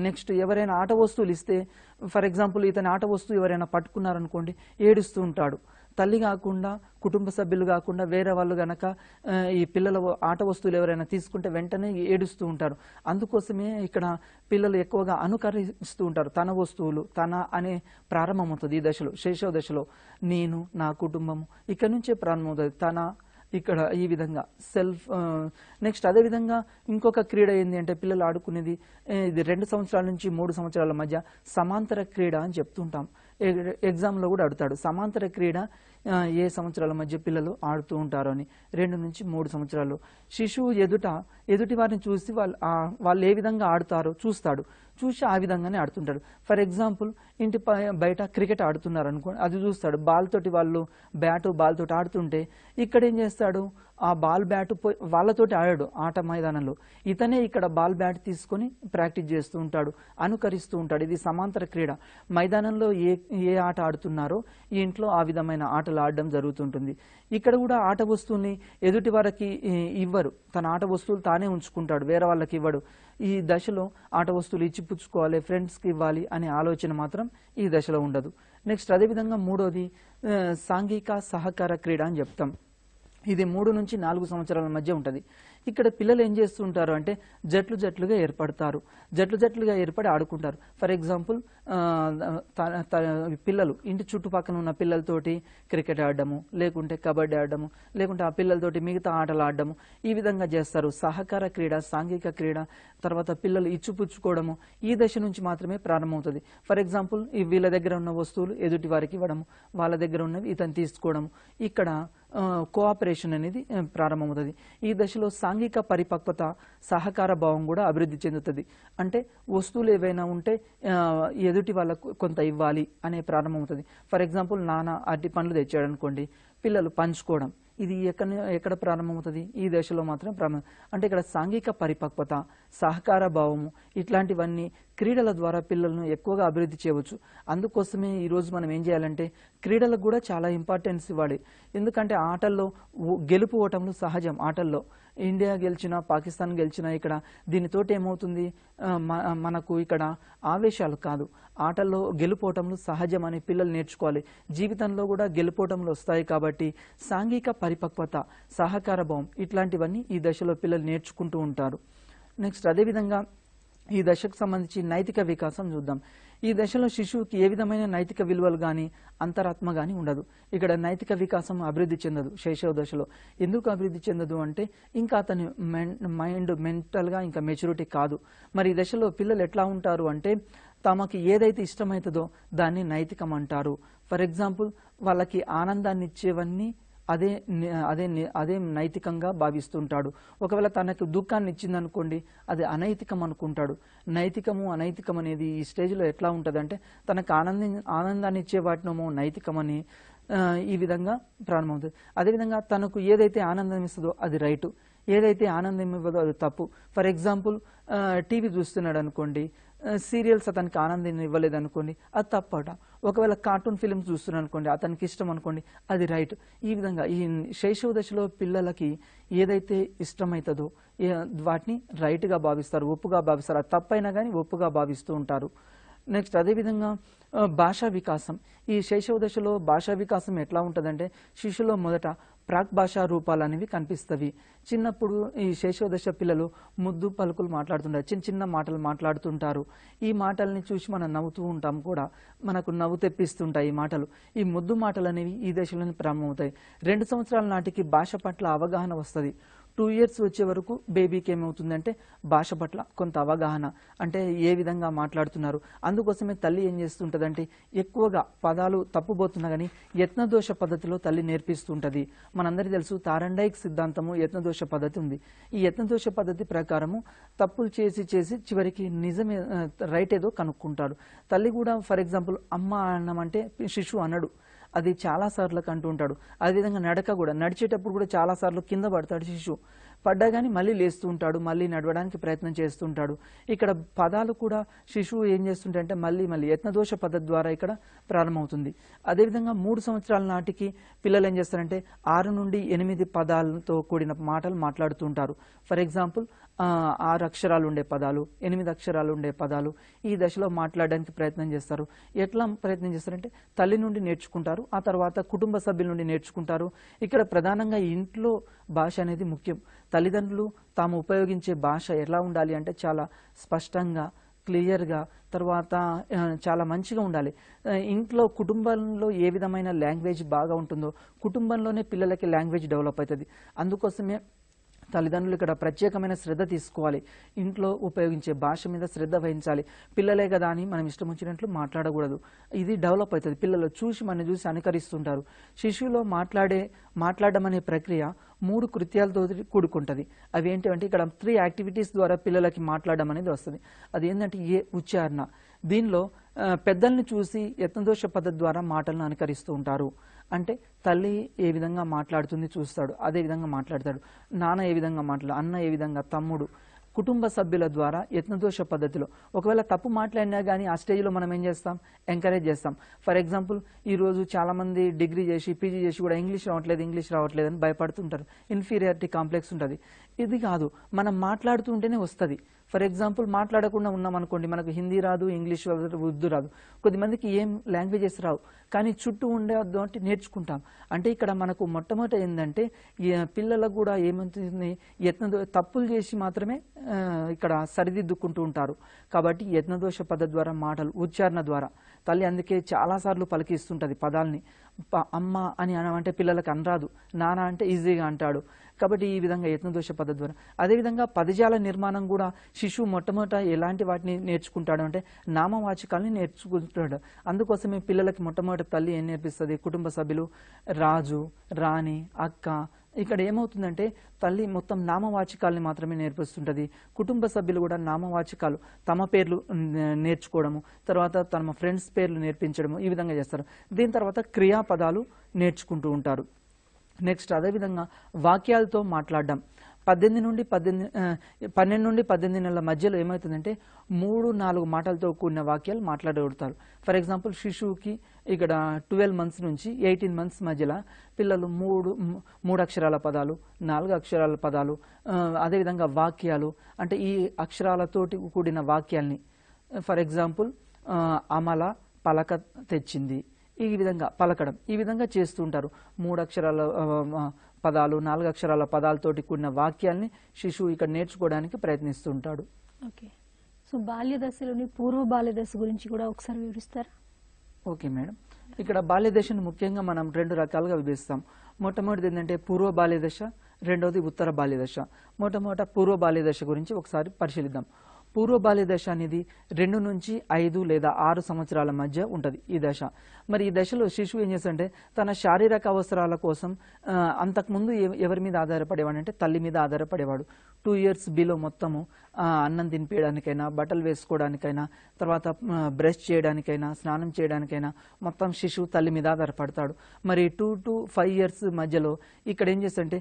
నెక్స్ట్ ఎవరైనా ఆట వస్తువులు ఇస్తే, ఫర్ ఎగ్జాంపుల్ ఇతని ఆట వస్తువు ఎవరైనా పట్టుకున్నారనుకోండి, ఏడుస్తూ ఉంటాడు. తల్లి కాకుండా, కుటుంబ సభ్యులు కాకుండా వేరే వాళ్ళు గనక ఈ పిల్లల ఆట వస్తువులు ఎవరైనా తీసుకుంటే వెంటనే ఏడుస్తూ ఉంటారు. అందుకోసమే ఇక్కడ పిల్లలు ఎక్కువగా అనుకరిస్తూ ఉంటారు. తన వస్తువులు తన అనే ప్రారంభమవుతుంది ఈ దశలో, శైశవ దశలో. నేను, నా కుటుంబము ఇక్కడ నుంచే ప్రారంభమవుతుంది. తన ఇక్కడ ఈ విధంగా సెల్ఫ్. నెక్స్ట్ అదేవిధంగా ఇంకొక క్రీడ ఏంటి అంటే పిల్లలు ఆడుకునేది, ఇది 2 సంవత్సరాల నుంచి 3 సంవత్సరాల మధ్య సమాంతర క్రీడ అని చెప్తుంటాం. ఎగ్జామ్లో కూడా అడుగుతాడు సమాంతర క్రీడ ఏ సంవత్సరాల మధ్య పిల్లలు ఆడుతూ ఉంటారు అని. 2 నుంచి 3 సంవత్సరాలు. శిశువు ఎదుటి వారిని చూసి వాళ్ళు ఏ విధంగా ఆడుతారో చూసి ఆ విధంగానే ఆడుతుంటాడు. ఫర్ ఎగ్జాంపుల్ ఇంటి బయట క్రికెట్ ఆడుతున్నారు అనుకోండి, అది చూస్తాడు. బాల్ తోటి వాళ్ళు బాల్ తోటి ఆడుతుంటే ఇక్కడ ఏం చేస్తాడు, ఆ బాల్ బ్యాట్ వాళ్ళతోటి ఆడాడు ఆట మైదానంలో. ఇతనే ఇక్కడ బాల్ బ్యాట్ తీసుకొని ప్రాక్టీస్ చేస్తూ ఉంటాడు, అనుకరిస్తూ ఉంటాడు. ఇది సమాంతర క్రీడ. మైదానంలో ఏ ఆట ఆడుతున్నారో ఈ ఇంట్లో ఆ విధమైన ఆటలు ఆడడం జరుగుతుంటుంది. ఇక్కడ కూడా ఆట వస్తువుల్ని ఎదుటి వారికి ఇవ్వరు, తన ఆట వస్తువులు తానే ఉంచుకుంటాడు, వేరే వాళ్ళకి ఇవ్వడు. ఈ దశలో ఆట వస్తువులు ఇచ్చి పుచ్చుకోవాలి, ఫ్రెండ్స్కి ఇవ్వాలి అనే ఆలోచన మాత్రం ఈ దశలో ఉండదు. నెక్స్ట్ అదేవిధంగా 3వది సాంఘిక సహకార క్రీడ అని చెప్తాం. ఇది 3 నుంచి 4 సంవత్సరాల మధ్య ఉంటుంది. ఇక్కడ పిల్లలు ఏం చేస్తుంటారు అంటే జట్లుగా ఏర్పడి ఆడుకుంటారు. ఫర్ ఎగ్జాంపుల్ పిల్లలు ఇంటి చుట్టుపక్కల ఉన్న పిల్లలతోటి క్రికెట్ ఆడడము, లేకుంటే కబడ్డీ ఆడడము, లేకుంటే ఆ పిల్లలతోటి మిగతా ఆటలు ఆడడము, ఈ విధంగా చేస్తారు. సహకార క్రీడ, సాంఘిక క్రీడ. తర్వాత పిల్లలు ఇచ్చిపుచ్చుకోవడము ఈ దశ నుంచి మాత్రమే ప్రారంభమవుతుంది. ఫర్ ఎగ్జాంపుల్ వీళ్ళ దగ్గర ఉన్న వస్తువులు ఎదుటి వారికి ఇవ్వడము, వాళ్ళ దగ్గర ఉన్నవి ఇతను తీసుకోవడము. ఇక్కడ కోఆపరేషన్ అనేది ప్రారంభమవుతుంది. ఈ దశలో సాంఘిక పరిపక్వత, సహకార భావం కూడా అభివృద్ధి చెందుతుంది. అంటే వస్తువులు ఏవైనా ఉంటే ఎదుటి వాళ్ళకు కొంత ఇవ్వాలి అనే ప్రారంభమవుతుంది. ఫర్ ఎగ్జాంపుల్ నాన్న అరటి పండ్లు తెచ్చాడు అనుకోండి, పిల్లలు పంచుకోవడం. ఇది ఎక్కడ ప్రారంభమవుతుంది, ఈ దశలో మాత్రం ప్రారంభం. అంటే ఇక్కడ సాంఘిక పరిపక్వత, సహకార భావము ఇట్లాంటివన్నీ క్రీడల ద్వారా పిల్లలను ఎక్కువగా అభివృద్ధి చేయవచ్చు. అందుకోసమే ఈరోజు మనం ఏం చేయాలంటే క్రీడలకు కూడా చాలా ఇంపార్టెన్స్ ఇవ్వాలి. ఎందుకంటే ఆటల్లో గెలుపు ఓటములు సహజం. ఆటల్లో ఇండియా గెలిచినా పాకిస్తాన్ గెలిచినా ఇక్కడ దీనితోటి ఏమవుతుంది, మనకు ఇక్కడ ఆవేశాలు కాదు, ఆటల్లో గెలుపోవటంలో సహజమని పిల్లలు నేర్చుకోవాలి. జీవితంలో కూడా గెలుపోవటంలో వస్తాయి కాబట్టి సాంఘిక పరిపక్వత, సహకార భావం ఇట్లాంటివన్నీ ఈ దశలో పిల్లలు నేర్చుకుంటూ ఉంటారు. నెక్స్ట్ అదేవిధంగా ఈ దశకు సంబంధించి నైతిక వికాసం చూద్దాం. ఈ దశలో శిశువుకి ఏ విధమైన నైతిక విలువలు కానీ అంతరాత్మ కానీ ఉండదు. ఇక్కడ నైతిక వికాసం అభివృద్ధి చెందదు శైశవ దశలో. ఎందుకు అభివృద్ధి చెందదు అంటే ఇంకా అతని మైండ్ మెంటల్గా ఇంకా మెచ్యూరిటీ కాదు. మరి ఈ దశలో పిల్లలు ఎట్లా ఉంటారు అంటే తమకి ఏదైతే ఇష్టమవుతుందో దాన్ని నైతికం అంటారు. ఫర్ ఎగ్జాంపుల్ వాళ్ళకి ఆనందాన్ని ఇచ్చేవన్నీ అదే అదే అదే నైతికంగా భావిస్తుంటాడు. ఒకవేళ తనకు దుఃఖాన్ని ఇచ్చిందనుకోండి అది అనైతికం అనుకుంటాడు. నైతికము అనైతికం అనేది ఈ స్టేజ్లో ఎట్లా ఉంటుందంటే తనకు ఆనందాన్ని ఇచ్చే వాటినేమో నైతికమని ఈ విధంగా ప్రారంభమవుతుంది. అదేవిధంగా తనకు ఏదైతే ఆనందం ఇస్తుందో అది రైటు, ఏదైతే ఆనందం ఇవ్వదో అది తప్పు. ఫర్ ఎగ్జాంపుల్ టీవీ చూస్తున్నాడు అనుకోండి, సీరియల్స్ అతనికి ఆనందాన్ని ఇవ్వలేదు అనుకోండి అది తప్పట. ఒకవేళ కార్టూన్ ఫిల్మ్స్ చూస్తున్నాడు అనుకోండి అతనికి ఇష్టం అనుకోండి అది రైట్. ఈ విధంగా ఈ శైశవ దశలో పిల్లలకి ఏదైతే ఇష్టమవుతుందో వాటిని రైట్గా భావిస్తారు, ఒప్పుగా భావిస్తారు. అది తప్పైనా కానీ ఒప్పుగా భావిస్తూ ఉంటారు. నెక్స్ట్ అదేవిధంగా భాషా వికాసం. ఈ శైశవ దశలో భాషా వికాసం ఎట్లా ఉంటుందంటే శిశువులో మొదట ప్రాక్ భాషా రూపాలు అనేవి కనిపిస్తవి. చిన్నప్పుడు ఈ శైశవ దశ పిల్లలు ముద్దు పలుకులు మాట్లాడుతుంటారు, చిన్న చిన్న మాటలు మాట్లాడుతుంటారు. ఈ మాటల్ని చూసి మనం నవ్వుతూ ఉంటాం కూడా, మనకు నవ్వు తెప్పిస్తుంటాయి ఈ మాటలు. ఈ ముద్దు మాటలు అనేవి ఈ దశలోనే ప్రారంభమవుతాయి. 2 సంవత్సరాల నాటికి భాష పట్ల అవగాహన వస్తుంది. 2 years వచ్చే వరకు బేబీకి ఏమవుతుందంటే భాష పట్ల కొంత అవగాహన, అంటే ఏ విధంగా మాట్లాడుతున్నారు. అందుకోసమే తల్లి ఏం చేస్తుంటుందంటే ఎక్కువగా పదాలు తప్పుపోతున్నా కానీ యత్నదోష పద్ధతిలో తల్లి నేర్పిస్తుంటుంది. మనందరికీ తెలుసు తారండైక్ సిద్ధాంతము యత్నదోష పద్ధతి ఉంది. ఈ యత్నదోష పద్ధతి ప్రకారము తప్పులు చేసి చేసి చివరికి నిజమే రైట్ ఏదో కనుక్కుంటాడు. తల్లి కూడా ఫర్ ఎగ్జాంపుల్ అమ్మ అన్నమంటే శిశువు అనడు, అది చాలాసార్లు అంటూ ఉంటాడు. అదేవిధంగా నడక కూడా, నడిచేటప్పుడు కూడా చాలాసార్లు కింద పడతాడు శిశువు. పడ్డా కానీ మళ్ళీ లేస్తూ ఉంటాడు, మళ్ళీ నడవడానికి ప్రయత్నం చేస్తుంటాడు. ఇక్కడ పదాలు కూడా శిశువు ఏం చేస్తుంటే మళ్ళీ యత్నదోష పద్ధతి ద్వారా ఇక్కడ ప్రారంభమవుతుంది. అదేవిధంగా 3 సంవత్సరాల నాటికి పిల్లలు ఏం చేస్తారంటే 6 నుండి 8 పదాలతో కూడిన మాటలు మాట్లాడుతూ ఉంటారు. ఫర్ ఎగ్జాంపుల్ 6 అక్షరాలు ఉండే పదాలు, 8 అక్షరాలు ఉండే పదాలు ఈ దశలో మాట్లాడడానికి ప్రయత్నం చేస్తారు. ఎట్లా ప్రయత్నం చేస్తారంటే తల్లి నుండి నేర్చుకుంటారు, ఆ తర్వాత కుటుంబ సభ్యుల నుండి నేర్చుకుంటారు. ఇక్కడ ప్రధానంగా ఇంట్లో భాష అనేది ముఖ్యం. తల్లిదండ్రులు తాము ఉపయోగించే భాష ఎలా ఉండాలి అంటే చాలా స్పష్టంగా, క్లియర్గా, తర్వాత చాలా మంచిగా ఉండాలి. ఇంట్లో కుటుంబంలో ఏ విధమైన లాంగ్వేజ్ బాగా ఉంటుందో కుటుంబంలోనే పిల్లలకి లాంగ్వేజ్ డెవలప్ అవుతుంది. అందుకోసమే తల్లిదండ్రులు ఇక్కడ ప్రత్యేకమైన శ్రద్ధ తీసుకోవాలి. ఇంట్లో ఉపయోగించే భాష మీద శ్రద్ధ వహించాలి. పిల్లలే కదా అని మనం ఇష్టం వచ్చినట్లు మాట్లాడకూడదు. ఇది డెవలప్ అవుతుంది. పిల్లలు మన చూసి అనుకరిస్తుంటారు. శిశువులో మాట్లాడడం అనే ప్రక్రియ 3 కృత్యాలతో కూడుకుంటుంది. అవి ఏంటంటే ఇక్కడ 3 యాక్టివిటీస్ ద్వారా పిల్లలకి మాట్లాడడం అనేది వస్తుంది. అది ఏంటంటే ఉచ్చారణ. దీనిలో పెద్దల్ని చూసి యత్నదోష పద్ధతి ద్వారా మాటలను అనుకరిస్తూ ఉంటారు. అంటే తల్లి ఏ విధంగా మాట్లాడుతుంది చూస్తాడు, అదే విధంగా మాట్లాడతాడు. నాన్న ఏ విధంగా అన్న ఏ విధంగా, తమ్ముడు, కుటుంబ సభ్యుల ద్వారా యత్నదోష పద్ధతిలో. ఒకవేళ తప్పు మాట్లాడినా కానీ ఆ స్టేజ్లో మనం ఏం చేస్తాం, ఎంకరేజ్ చేస్తాం. ఫర్ ఎగ్జాంపుల్ ఈరోజు చాలామంది డిగ్రీ చేసి పీజీ చేసి కూడా ఇంగ్లీష్ రావట్లేదు అని భయపడుతుంటారు. ఇన్ఫీరియారిటీ కాంప్లెక్స్ ఉంటుంది. ఇది కాదు, మనం మాట్లాడుతూ ఉంటేనే వస్తుంది. ఫర్ ఎగ్జాంపుల్ మాట్లాడకుండా ఉన్నాం అనుకోండి, మనకు హిందీ రాదు, ఇంగ్లీష్ రాదు, ఉర్దూ రాదు, కొద్దిమందికి ఏం లాంగ్వేజెస్ రావు, కానీ చుట్టూ ఉండే దాంట్లో నేర్చుకుంటాం. అంటే ఇక్కడ మనకు మొట్టమొదటి ఏంటంటే పిల్లలకు కూడా ఏమవుతుంది, తప్పులు చేసి మాత్రమే ఇక్కడ సరిదిద్దుకుంటూ ఉంటారు. కాబట్టి యత్నదోష పద్ధతి ద్వారా మాటలు ఉచ్చారణ ద్వారా తల్లి అందుకే చాలాసార్లు పలికిస్తుంటుంది పదాలని. అమ్మ అని అనమంటే పిల్లలకు అనరాదు, నాన్న అంటే ఈజీగా అంటాడు. కాబట్టి ఈ విధంగా యత్నదోష పద్ధతి ద్వారా. అదేవిధంగా పదజాల నిర్మాణం కూడా శిశువు మొట్టమొదట ఎలాంటి వాటిని నేర్చుకుంటాడు అంటే నామవాచకాలని నేర్చుకుంటాడు. అందుకోసమే పిల్లలకి మొట్టమొదటి తల్లి ఏం నేర్పిస్తుంది, కుటుంబ సభ్యులు రాజు, రాణి, అక్క. ఇక్కడ ఏమవుతుందంటే తల్లి మొత్తం నామవాచకాలని మాత్రమే నేర్పిస్తుంటుంది. కుటుంబ సభ్యులు కూడా నామవాచకాలు, తమ పేర్లు నేర్చుకోవడము, తర్వాత తమ ఫ్రెండ్స్ పేర్లు నేర్పించడము, ఈ విధంగా చేస్తారు. దీని తర్వాత క్రియాపదాలు నేర్చుకుంటూ ఉంటారు. నెక్స్ట్ అదేవిధంగా వాక్యాలతో మాట్లాడడం. 12 నుండి 18 నెలల మధ్యలో ఏమవుతుందంటే 3-4 మాటలతో కూడిన వాక్యాలు మాట్లాడగలుగుతారు. ఫర్ ఎగ్జాంపుల్ శిశువుకి ఇక్కడ 12 మంత్స్ నుంచి 18 మంత్స్ మధ్యలో పిల్లలు 3 అక్షరాల పదాలు, 4 అక్షరాల పదాలు, అదేవిధంగా వాక్యాలు అంటే ఈ అక్షరాలతోటి కూడిన వాక్యాల్ని ఫర్ ఎగ్జాంపుల్ అమల పలక తెచ్చింది, ఈ విధంగా పలకడం, ఈ విధంగా చేస్తూ ఉంటారు. 3 అక్షరాల పదాలు, 4 అక్షరాల పదాలతోటి కూడిన వాక్యాల్ని శిశువు ఇక్కడ నేర్చుకోవడానికి ప్రయత్నిస్తుంటాడు. ఓకే. సో బాల్య దశలోని పూర్వ బాల్య దశ గురించి కూడా ఒకసారి వివరిస్తారా? Okay madam. ఇక్కడ బాల్య దశను ముఖ్యంగా మనం 2 రకాలుగా విభజిస్తాం. మొట్టమొదటిది ఏంటంటే పూర్వ బాల్య దశ, రెండవది ఉత్తర బాల్య దశ. మొట్టమొదట పూర్వ బాల్య దశ గురించి ఒకసారి పరిశీలిద్దాం. పూర్వ బాల్య దశ అనేది 2 నుంచి 5 లేదా 6 సంవత్సరాల మధ్య ఉంటుంది ఈ దశ. మరి ఈ దశలో శిశువు ఏం చేస్తాడంటే తన శారీరక అవసరాల కోసం అంతకుముందు ఎవరి మీద ఆధారపడేవాడు అంటే తల్లి మీద ఆధారపడేవాడు. 2 ఇయర్స్ బిలో మొత్తము అన్నం తినిపించడానికైనా, బట్టలు వేసుకోవడానికైనా, తర్వాత బ్రష్ చేయడానికైనా, స్నానం చేయడానికైనా మొత్తం శిశువు తల్లి మీద ఆధారపడతాడు. మరి 2 to 5 ఇయర్స్ మధ్యలో ఇక్కడ ఏం చేస్తాడంటే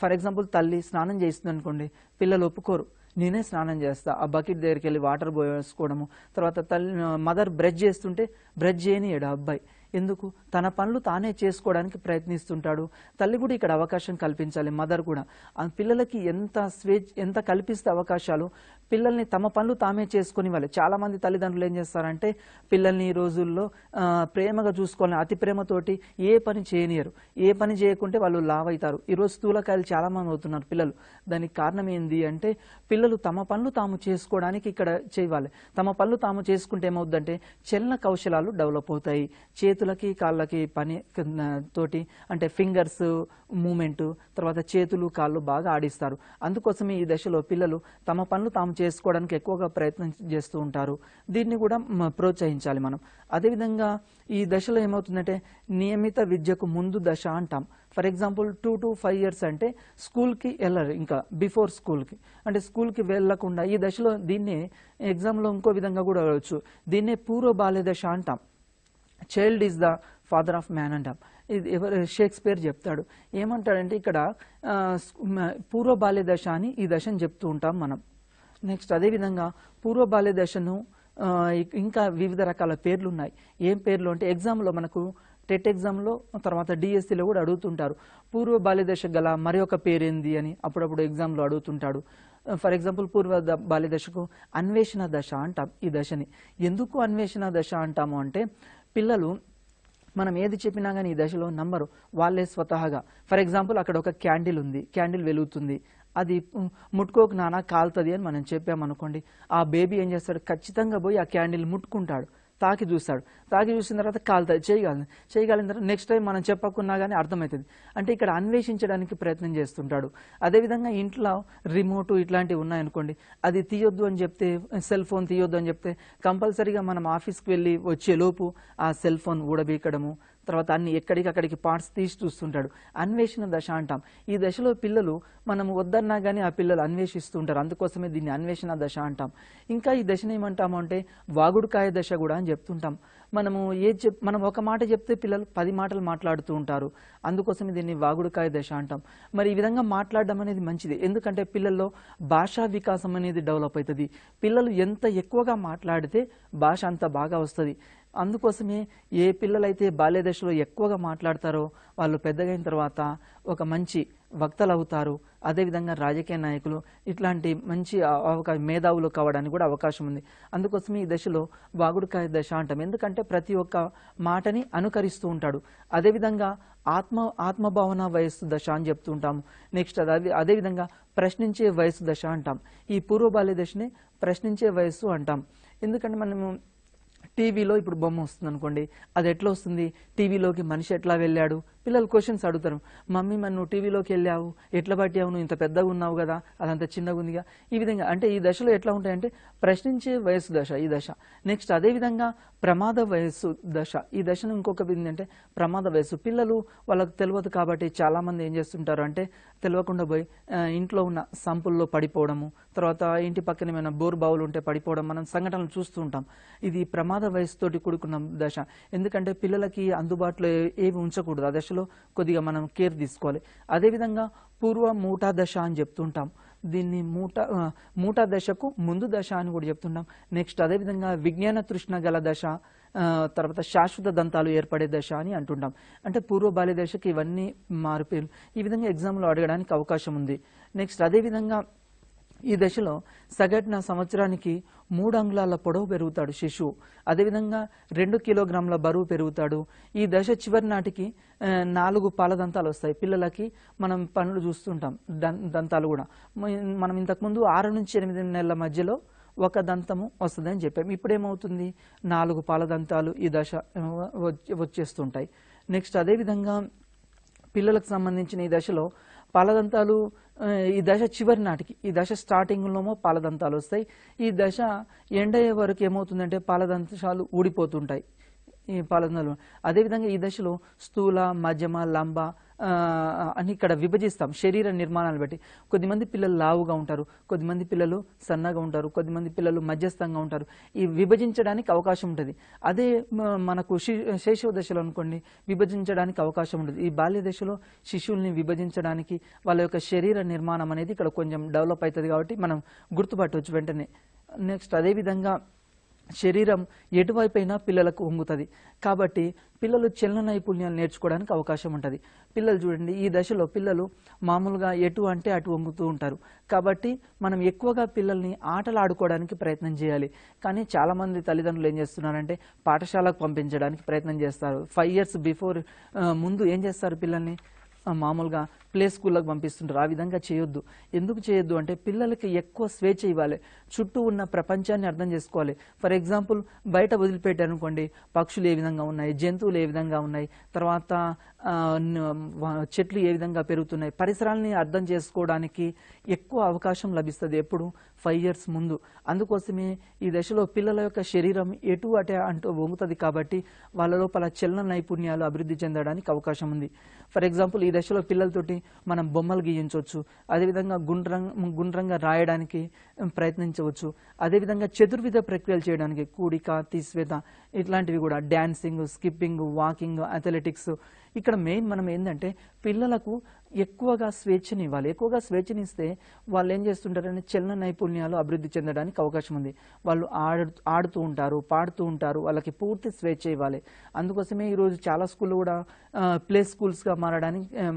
ఫర్ ఎగ్జాంపుల్ తల్లి స్నానం చేస్తుంది అనుకోండి, పిల్లలు ఒప్పుకోరు, నేనే స్నానం చేస్తా, ఆ బకెట్ దగ్గరికి వెళ్ళి వాటర్ పోసుకోవడము. తర్వాత మదర్ బ్రష్ చేస్తుంటే బ్రష్ చేయనియడు అబ్బాయి. ఎందుకు? తన పనులు తానే చేసుకోవడానికి ప్రయత్నిస్తుంటాడు. తల్లి కూడా ఇక్కడ అవకాశం కల్పించాలి, మదర్ కూడా. ఆ పిల్లలకి ఎంత కల్పిస్తే అవకాశాలు, పిల్లల్ని తమ పనులు తామే చేసుకుని వాళ్ళు. చాలా మంది తల్లిదండ్రులు ఏం చేస్తారంటే పిల్లల్ని ఈ రోజుల్లో ప్రేమగా చూసుకోవాలని అతి ప్రేమతోటి ఏ పని చేయనియరు. ఏ పని చేయకుంటే వాళ్ళు లావ్ అవుతారు. ఈరోజు స్థూలకాయలు చాలా మంది అవుతున్నారు పిల్లలు. దానికి కారణం ఏంది అంటే పిల్లలు తమ పనులు తాము చేసుకోవడానికి ఇక్కడ చేయాలి. తమ పనులు తాము చేసుకుంటే ఏమవుద్దంటే చలన కౌశలాలు డెవలప్ అవుతాయి. చేతులకి కాళ్ళకి పని తోటి అంటే ఫింగర్స్ మూమెంట్, తర్వాత చేతులు కాళ్ళు బాగా ఆడిస్తారు. అందుకోసమే ఈ దశలో పిల్లలు తమ పనులు తాము చేసుకోవడానికి ఎక్కువగా ప్రయత్నం చేస్తూ ఉంటారు. దీన్ని కూడా ప్రోత్సహించాలి మనం. అదేవిధంగా ఈ దశలో ఏమవుతుందంటే నియమిత విద్యకు ముందు దశ అంటాం. ఫర్ ఎగ్జాంపుల్ 2 to 5 ఇయర్స్ అంటే స్కూల్కి వెళ్ళరు, ఇంకా బిఫోర్ స్కూల్కి అంటే స్కూల్కి వెళ్ళకుండా ఈ దశలో దీన్ని ఎగ్జామ్లో ఇంకో విధంగా కూడా వెళ్ళవచ్చు. దీన్నే పూర్వ బాల్య దశ అంటాం. Child is the father of man అంటాం. ఇది ఎవరు షేక్స్పియర్ చెప్తాడు. ఏమంటాడంటే ఇక్కడ పూర్వ బాల్య దశ అని ఈ దశను చెప్తూ ఉంటాం మనం. నెక్స్ట్ అదేవిధంగా పూర్వ బాల్య దశను ఇంకా వివిధ రకాల పేర్లు ఉన్నాయి. ఏం పేర్లు అంటే ఎగ్జామ్లో మనకు టెట్ ఎగ్జామ్లో తర్వాత డిఎస్సిలో కూడా అడుగుతుంటారు. పూర్వ బాల్య దశ గల మరి ఒక పేరేంది అని అప్పుడప్పుడు ఎగ్జామ్లో అడుగుతుంటాడు. ఫర్ ఎగ్జాంపుల్ పూర్వ బాల్య దశకు అన్వేషణ దశ అంటాం ఈ దశని. ఎందుకు అన్వేషణ దశ అంటాము అంటే పిల్లలు మనం ఏది చెప్పినా కానీ ఈ దశలో నమ్మరు, వాళ్ళే స్వతహాగా. ఫర్ ఎగ్జాంపుల్ అక్కడ ఒక క్యాండిల్ ఉంది, క్యాండిల్ వెలుగుతుంది, అది ముట్టుకోకు నానా కాలుతుంది అని మనం చెప్పామనుకోండి, ఆ బేబీ ఏం చేస్తాడు, ఖచ్చితంగా పోయి ఆ క్యాండిల్ ముట్టుకుంటాడు, తాకి చూస్తాడు. తాకి చూసిన తర్వాత కాలుతుంది, చేయగలిగిన తర్వాత నెక్స్ట్ టైం మనం చెప్పకున్నా కానీ అర్థమవుతుంది. అంటే ఇక్కడ అన్వేషించడానికి ప్రయత్నం చేస్తుంటాడు. అదేవిధంగా ఇంట్లో రిమోట్ ఇట్లాంటివి ఉన్నాయనుకోండి, అది తీయొద్దు అని చెప్తే, సెల్ ఫోన్ తీయొద్దు అని చెప్తే కంపల్సరీగా మనం ఆఫీస్కి వెళ్ళి వచ్చేలోపు ఆ సెల్ ఫోన్ ఊడబీకడము, తర్వాత అన్ని ఎక్కడికక్కడికి పార్ట్స్ తీసి చూస్తుంటాడు. అన్వేషణ దశ అంటాం. ఈ దశలో పిల్లలు మనం వద్దన్నా కానీ ఆ పిల్లలు అన్వేషిస్తూ ఉంటారు. అందుకోసమే దీన్ని అన్వేషణ దశ అంటాం. ఇంకా ఈ దశను ఏమంటాము అంటే వాగుడుకాయ దశ కూడా అని చెప్తుంటాం. మనం ఒక మాట చెప్తే పిల్లలు 10 మాటలు మాట్లాడుతూ ఉంటారు. అందుకోసమే దీన్ని వాగుడుకాయ దశ అంటాం. మరి ఈ విధంగా మాట్లాడడం అనేది మంచిది, ఎందుకంటే పిల్లల్లో భాషా వికాసం అనేది డెవలప్ అవుతుంది. పిల్లలు ఎంత ఎక్కువగా మాట్లాడితే భాష అంత బాగా వస్తుంది. అందుకోసమే ఏ పిల్లలైతే బాల్య దశలో ఎక్కువగా మాట్లాడతారో వాళ్ళు పెద్దగైన తర్వాత ఒక మంచి వక్తలు అవుతారు. అదేవిధంగా రాజకీయ నాయకులు ఇట్లాంటి మంచి మేధావులు కావడానికి కూడా అవకాశం ఉంది. అందుకోసమే ఈ దశలో వాగుడుకాయ దశ అంటాం. ఎందుకంటే ప్రతి ఒక్క మాటని అనుకరిస్తూ ఉంటాడు. అదేవిధంగా ఆత్మభావన వయస్సు దశ అని చెప్తూ ఉంటాము. నెక్స్ట్ అదేవిధంగా ప్రశ్నించే వయస్సు దశ అంటాం. ఈ పూర్వ బాల్య దశని ప్రశ్నించే వయస్సు అంటాం. ఎందుకంటే మనము టీవీలో ఇప్పుడు బొమ్మ వస్తుంది అనుకోండి, అది ఎట్లా వస్తుంది, టీవీలోకి మనిషి ఎట్లా వెళ్ళాడు, పిల్లలు క్వశ్చన్స్ అడుగుతారు. మమ్మీ మరి నువ్వు టీవీలోకి వెళ్ళావు, ఎట్లా పట్టావు, నువ్వు ఇంత పెద్దగా ఉన్నావు కదా, అదంతా చిన్నగా ఉందిగా. ఈ విధంగా అంటే ఈ దశలో ఎట్లా ఉంటాయంటే ప్రశ్నించే వయస్సు దశ ఈ దశ. నెక్స్ట్ అదేవిధంగా ప్రమాద వయస్సు దశ. ఈ దశను ఇంకొక ఏంటంటే ప్రమాద వయస్సు. పిల్లలు వాళ్ళకు తెలియదు కాబట్టి చాలామంది ఏం చేస్తుంటారు అంటే తెలియకుండా పోయి ఇంట్లో ఉన్న సంపుల్లో పడిపోవడము, తర్వాత ఇంటి పక్కన ఏమైనా బోర్ బావులు ఉంటే పడిపోవడం మనం సంఘటనలు చూస్తూ ఉంటాం. ఇది ప్రమాద వయస్సుతోటి కూడుకున్న దశ. ఎందుకంటే పిల్లలకి అందుబాటులో ఏవి ఉంచకూడదు, ఆ దశలో దశలో కొద్దిగా మనం కేర్ తీసుకోవాలి. అదేవిధంగా పూర్వ మూటా దశ అని చెప్తుంటాం. దీన్ని మూటా దశకు ముందు దశ అని కూడా చెప్తుంటాం. నెక్స్ట్ అదేవిధంగా విజ్ఞాన తృష్ణ గల దశ, తర్వాత శాశ్వత దంతాలు ఏర్పడే దశ అని అంటుంటాం. అంటే పూర్వ బాల్య దశకి ఇవన్నీ మారిపోయి ఈ విధంగా ఎగ్జామ్లో అడగడానికి అవకాశం ఉంది. నెక్స్ట్ అదేవిధంగా ఈ దశలో సగటున సంవత్సరానికి 3 అంగుళాల పొడవు పెరుగుతాడు శిశువు. అదేవిధంగా 2 కిలోగ్రాముల బరువు పెరుగుతాడు. ఈ దశ చివరి నాటికి 4 పాలదంతాలు వస్తాయి. పిల్లలకి మనం పనులు చూస్తుంటాం దంతాలు కూడా. మనం ఇంతకుముందు 6 నుంచి 8 నెలల మధ్యలో ఒక దంతము వస్తుందని చెప్పాము. ఇప్పుడు ఏమవుతుంది, 4 పాలదంతాలు ఈ దశ వచ్చేస్తుంటాయి. నెక్స్ట్ అదేవిధంగా పిల్లలకు సంబంధించిన ఈ దశలో పాలదంతాలు ఈ దశ చివరి నాటికి, ఈ దశ స్టార్టింగ్లోమో పాలదంతాలు వస్తాయి. ఈ దశ ఎండయ్యే వరకు ఏమవుతుందంటే పాలదంతాలు ఊడిపోతుంటాయి ఈ పాలదంతాలు. అదేవిధంగా ఈ దశలో స్థూల, మధ్యమ, లంబ అని ఇక్కడ విభజిస్తాం శరీర నిర్మాణాలు బట్టి. కొద్దిమంది పిల్లలు లావుగా ఉంటారు, కొద్దిమంది పిల్లలు సన్నగా ఉంటారు, కొద్దిమంది పిల్లలు మధ్యస్థంగా ఉంటారు. ఈ విభజించడానికి అవకాశం ఉంటుంది. అదే మనకు శైశవ దశలో అనుకోండి విభజించడానికి అవకాశం ఉంటుంది. ఈ బాల్య దశలో శిశువుల్ని విభజించడానికి వాళ్ళ యొక్క శరీర నిర్మాణం అనేది ఇక్కడ కొంచెం డెవలప్ అవుతుంది కాబట్టి మనం గుర్తుపట్టవచ్చు వెంటనే. నెక్స్ట్ అదేవిధంగా శరీరం ఎటువైపైనా పిల్లలకు వంగుతుంది కాబట్టి పిల్లలు చలన నైపుణ్యాలు నేర్చుకోవడానికి అవకాశం ఉంటుంది. పిల్లలు చూడండి, ఈ దశలో పిల్లలు మామూలుగా ఎటు అంటే అటు వంగుతూ ఉంటారు. కాబట్టి మనం ఎక్కువగా పిల్లల్ని ఆటలు ఆడుకోవడానికి ప్రయత్నం చేయాలి. కానీ చాలామంది తల్లిదండ్రులు ఏం చేస్తున్నారంటే పాఠశాలకు పంపించడానికి ప్రయత్నం చేస్తారు. 5 years బిఫోర్ ముందు ఏం చేస్తారు, పిల్లల్ని మామూలుగా ప్లే స్కూళ్ళకు పంపిస్తుంటారు. ఆ విధంగా చేయొద్దు. ఎందుకు చేయొద్దు అంటే పిల్లలకి ఎక్కువ స్వేచ్ఛ ఇవ్వాలి, చుట్టూ ఉన్న ప్రపంచాన్ని అర్థం చేసుకోవాలి. ఫర్ ఎగ్జాంపుల్ బయట వదిలిపెట్టారనుకోండి, పక్షులు ఏ విధంగా ఉన్నాయి, జంతువులు ఏ విధంగా ఉన్నాయి, తర్వాత చెట్లు ఏ విధంగా పెరుగుతున్నాయి, పరిసరాలని అర్థం చేసుకోవడానికి ఎక్కువ అవకాశం లభిస్తుంది ఎప్పుడు 5 years ముందు. అందుకోసమే ఈ దశలో పిల్లల యొక్క శరీరం ఎటు అటే అంటూ వంగుతుంది కాబట్టి వాళ్ళ లోపల చలన నైపుణ్యాలు అభివృద్ధి చెందడానికి అవకాశం ఉంది. ఫర్ ఎగ్జాంపుల్ ఈ దశలో పిల్లలతోటి మనం బొమ్మలు గీయించవచ్చు, అదేవిధంగా గుండ్రంగా రాయడానికి ప్రయత్నించవచ్చు, అదేవిధంగా చతుర్విధ ప్రక్రియలు చేయడానికి కూడిక, తీసివేత ఇట్లాంటివి కూడా, డ్యాన్సింగ్, స్కిప్పింగ్, వాకింగ్, అథ్లెటిక్స్. ఇక్కడ మెయిన్ మనం ఏంటంటే పిల్లలకు ఎక్కువగా స్వేచ్ఛనివ్వాలి. ఎక్కువగా స్వేచ్ఛనిస్తే వాళ్ళు ఏం చేస్తుంటారంటే చలన నైపుణ్యాలు అభివృద్ధి చెందడానికి అవకాశం ఉంది. వాళ్ళు ఆడుతూ ఉంటారు, పాడుతూ ఉంటారు, వాళ్ళకి పూర్తి స్వేచ్ఛ ఇవ్వాలి. అందుకోసమే ఈరోజు చాలా స్కూళ్ళు కూడా ప్లే స్కూల్స్గా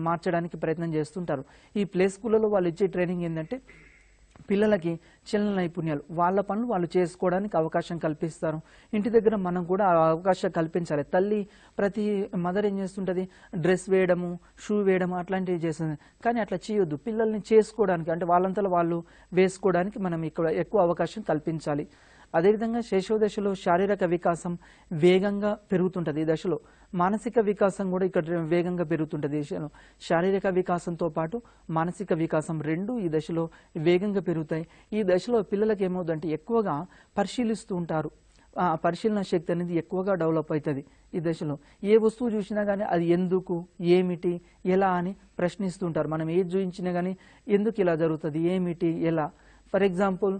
మార్చడానికి ప్రయత్నం చేస్తుంటారు. ఈ ప్లే స్కూళ్ళలో వాళ్ళు ఇచ్చే ట్రైనింగ్ ఏంటంటే పిల్లలకి చలన నైపుణ్యాలు, వాళ్ళ పనులు వాళ్ళు చేసుకోవడానికి అవకాశం కల్పిస్తారు. ఇంటి దగ్గర మనం కూడా ఆ అవకాశం కల్పించాలి. తల్లి ప్రతి మదర్ ఏం చేస్తుంటుంది, డ్రెస్ వేయడము, షూ వేయడము అట్లాంటివి చేస్తుంది. కానీ అట్లా చేయొద్దు. పిల్లల్ని చేసుకోవడానికి అంటే వాళ్ళంతలో వాళ్ళు వేసుకోవడానికి మనం ఇక్కడ ఎక్కువ అవకాశం కల్పించాలి. అదేవిధంగా శైశవ దశలో శారీరక వికాసం వేగంగా పెరుగుతుంటుంది. ఈ దశలో మానసిక వికాసం కూడా ఇక్కడ వేగంగా పెరుగుతుంటుంది. ఈ దశలో శారీరక వికాసంతో పాటు మానసిక వికాసం రెండు ఈ దశలో వేగంగా పెరుగుతాయి. ఈ దశలో పిల్లలకి ఏమవుతుందంటే ఎక్కువగా పరిశీలిస్తూ ఉంటారు. పరిశీలన శక్తి అనేది ఎక్కువగా డెవలప్ అవుతుంది. ఈ దశలో ఏ వస్తువు చూసినా కానీ అది ఎందుకు, ఏమిటి, ఎలా అని ప్రశ్నిస్తుంటారు. మనం ఏది చూపించినా కానీ ఎందుకు ఇలా జరుగుతుంది, ఏమిటి, ఎలా. ఫర్ ఎగ్జాంపుల్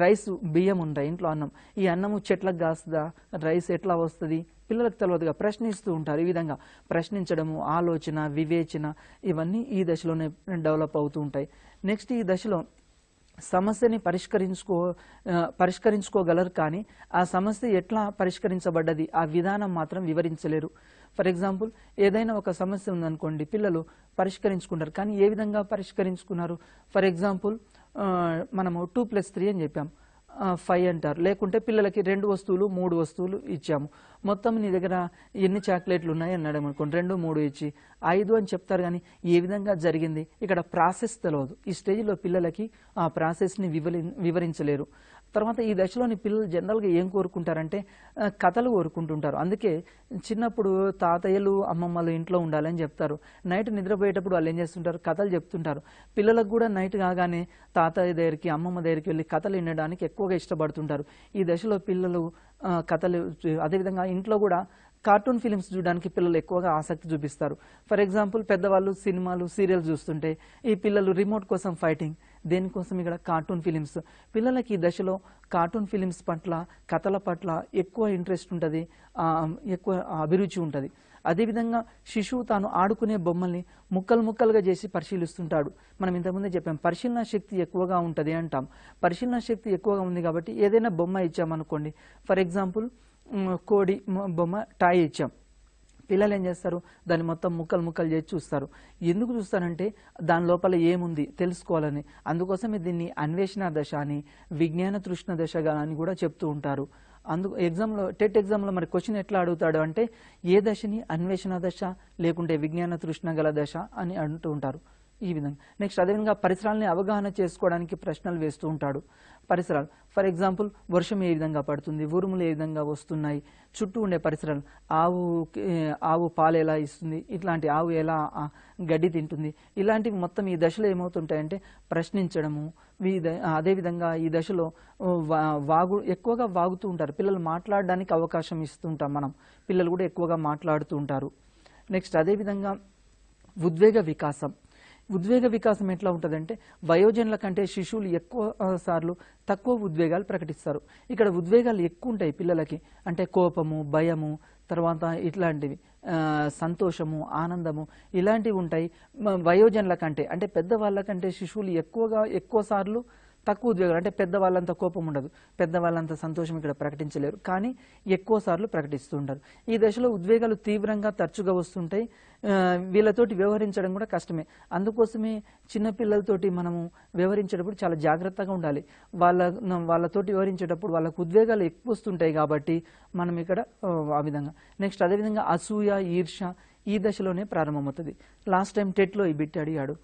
రైస్, బియ్యం ఉంటాయి ఇంట్లో, అన్నం, ఈ అన్నము చెట్లకు కాస్తుందా, రైస్ ఎట్లా వస్తుంది, పిల్లలకు తెలియదుగా ప్రశ్నిస్తూ ఉంటారు. ఈ విధంగా ప్రశ్నించడము, ఆలోచన, వివేచన ఇవన్నీ ఈ దశలోనే డెవలప్ అవుతూ ఉంటాయి. నెక్స్ట్ ఈ దశలో సమస్యని పరిష్కరించుకోగలరు కానీ ఆ సమస్య ఎట్లా పరిష్కరించబడ్డది ఆ విధానం మాత్రం వివరించలేరు. ఫర్ ఎగ్జాంపుల్ ఏదైనా ఒక సమస్య ఉందనుకోండి, పిల్లలు పరిష్కరించుకుంటారు కానీ ఏ విధంగా పరిష్కరించుకున్నారు. ఫర్ ఎగ్జాంపుల్ మనము 2+3 అని చెప్పాం, 5 అంటారు. లేకుంటే పిల్లలకి 2 వస్తువులు 3 వస్తువులు ఇచ్చాము, మొత్తం నీ దగ్గర ఎన్ని చాక్లెట్లు ఉన్నాయి అన్నాడు అనుకోండి, 2, 3 ఇచ్చి 5 అని చెప్తారు. కానీ ఏ విధంగా జరిగింది ఇక్కడ ప్రాసెస్ తెలియదు. ఈ స్టేజ్లో పిల్లలకి ఆ ప్రాసెస్ని వివరించలేరు. తర్వాత ఈ దశలోని పిల్లలు జనరల్గా ఏం కోరుకుంటారంటే కథలు కోరుకుంటుంటారు. అందుకే చిన్నప్పుడు తాతయ్యలు, అమ్మమ్మలు ఇంట్లో ఉండాలని చెప్తారు. నైట్ నిద్రపోయేటప్పుడు వాళ్ళు ఏం చేస్తుంటారు, కథలు చెప్తుంటారు. పిల్లలకు కూడా నైట్ కాగానే తాతయ్య దగ్గరికి, అమ్మమ్మ దగ్గరికి వెళ్ళి కథలు వినడానికి ఎక్కువగా ఇష్టపడుతుంటారు. ఈ దశలో పిల్లలు కథలు, అదేవిధంగా ఇంట్లో కూడా కార్టూన్ ఫిలిమ్స్ చూడడానికి పిల్లలు ఎక్కువగా ఆసక్తి చూపిస్తారు. ఫర్ ఎగ్జాంపుల్ పెద్దవాళ్ళు సినిమాలు, సీరియల్స్ చూస్తుంటే ఈ పిల్లలు రిమోట్ కోసం ఫైటింగ్, దేనికోసం ఇక్కడ కార్టూన్ ఫిలిమ్స్. పిల్లలకి ఈ దశలో కార్టూన్ ఫిలిమ్స్ పట్ల, కథల పట్ల ఎక్కువ ఇంట్రెస్ట్ ఉంటుంది, ఎక్కువ అభిరుచి ఉంటుంది. అదేవిధంగా శిశువు తాను ఆడుకునే బొమ్మల్ని ముక్కలు ముక్కలుగా చేసి పరిశీలిస్తుంటాడు. మనం ఇంతకుముందే చెప్పాం, పరిశీలన శక్తి ఎక్కువగా ఉంటుంది అంటాం. పరిశీలన శక్తి ఎక్కువగా ఉంది కాబట్టి ఏదైనా బొమ్మ ఇచ్చామనుకోండి, ఫర్ ఎగ్జాంపుల్ కోడి బొమ్మ టాయ్ ఇచ్చాం, పిల్లలు ఏం చేస్తారు, దాన్ని మొత్తం ముక్కలు ముక్కలు చేసి చూస్తారు. ఎందుకు చూస్తారంటే దాని లోపల ఏముంది తెలుసుకోవాలని. అందుకోసమే దీన్ని అన్వేషణ దశ అని, విజ్ఞాన తృష్ణ దశగా అని కూడా చెప్తూ ఉంటారు. ఎగ్జామ్లో, టెట్ ఎగ్జామ్లో మరి క్వశ్చన్ ఎట్లా అడుగుతాడు అంటే ఏ దశని అన్వేషణ దశ లేకుంటే విజ్ఞాన తృష్ణ గల దశ అని అంటూ ఉంటారు. ఈ విధంగా నెక్స్ట్ అదేవిధంగా పరిసరాలని అవగాహన చేసుకోవడానికి ప్రశ్నలు వేస్తూ ఉంటాడు. పరిసరాలు, ఫర్ ఎగ్జాంపుల్ వర్షం ఏ విధంగా పడుతుంది, ఉరుములు ఏ విధంగా వస్తున్నాయి, చుట్టూ ఉండే పరిసరాలు, ఆవు పాలు ఎలా ఇస్తుంది, ఇట్లాంటి ఆవు ఎలా గడ్డి తింటుంది, ఇలాంటివి మొత్తం ఈ దశలో ఏమవుతుంటాయంటే ప్రశ్నించడము. అదేవిధంగా ఈ దశలో ఎక్కువగా వాగుతూ ఉంటారు పిల్లలు, మాట్లాడడానికి అవకాశం ఇస్తుంటాం మనం, పిల్లలు కూడా ఎక్కువగా మాట్లాడుతూ ఉంటారు. నెక్స్ట్ అదేవిధంగా ఉద్వేగ వికాసం. ఉద్వేగ వికాసం ఎట్లా ఉంటుందంటే వయోజనుల కంటే శిశువులు ఎక్కువ సార్లు తక్కువ ఉద్వేగాలు ప్రకటిస్తారు. ఇక్కడ ఉద్వేగాలు ఎక్కువ ఉంటాయి పిల్లలకి, అంటే కోపము, భయము, తర్వాత ఇట్లాంటివి సంతోషము, ఆనందము ఇలాంటివి ఉంటాయి. వయోజనుల కంటే అంటే పెద్దవాళ్ళ కంటే శిశువులు ఎక్కువ సార్లు తక్కువ ఉద్వేగాలు, అంటే పెద్దవాళ్ళంత కోపం ఉండదు, పెద్దవాళ్ళంత సంతోషం ఇక్కడ ప్రకటించలేరు, కానీ ఎక్కువ సార్లు ప్రకటిస్తూ ఉంటారు. ఈ దశలో ఉద్వేగాలు తీవ్రంగా తరచుగా వస్తుంటాయి. వీళ్ళతోటి వ్యవహరించడం కూడా కష్టమే. అందుకోసమే చిన్నపిల్లలతోటి మనము వ్యవహరించేటప్పుడు చాలా జాగ్రత్తగా ఉండాలి. వాళ్ళతోటి వ్యవహరించేటప్పుడు వాళ్ళకు ఉద్వేగాలు ఎక్కువ వస్తుంటాయి కాబట్టి మనం ఇక్కడ ఆ విధంగా. నెక్స్ట్ అదేవిధంగా అసూయ, ఈర్ష ఈ దశలోనే ప్రారంభమవుతుంది. లాస్ట్ టైం టెట్లో ఈ బిట్ అడిగాడు,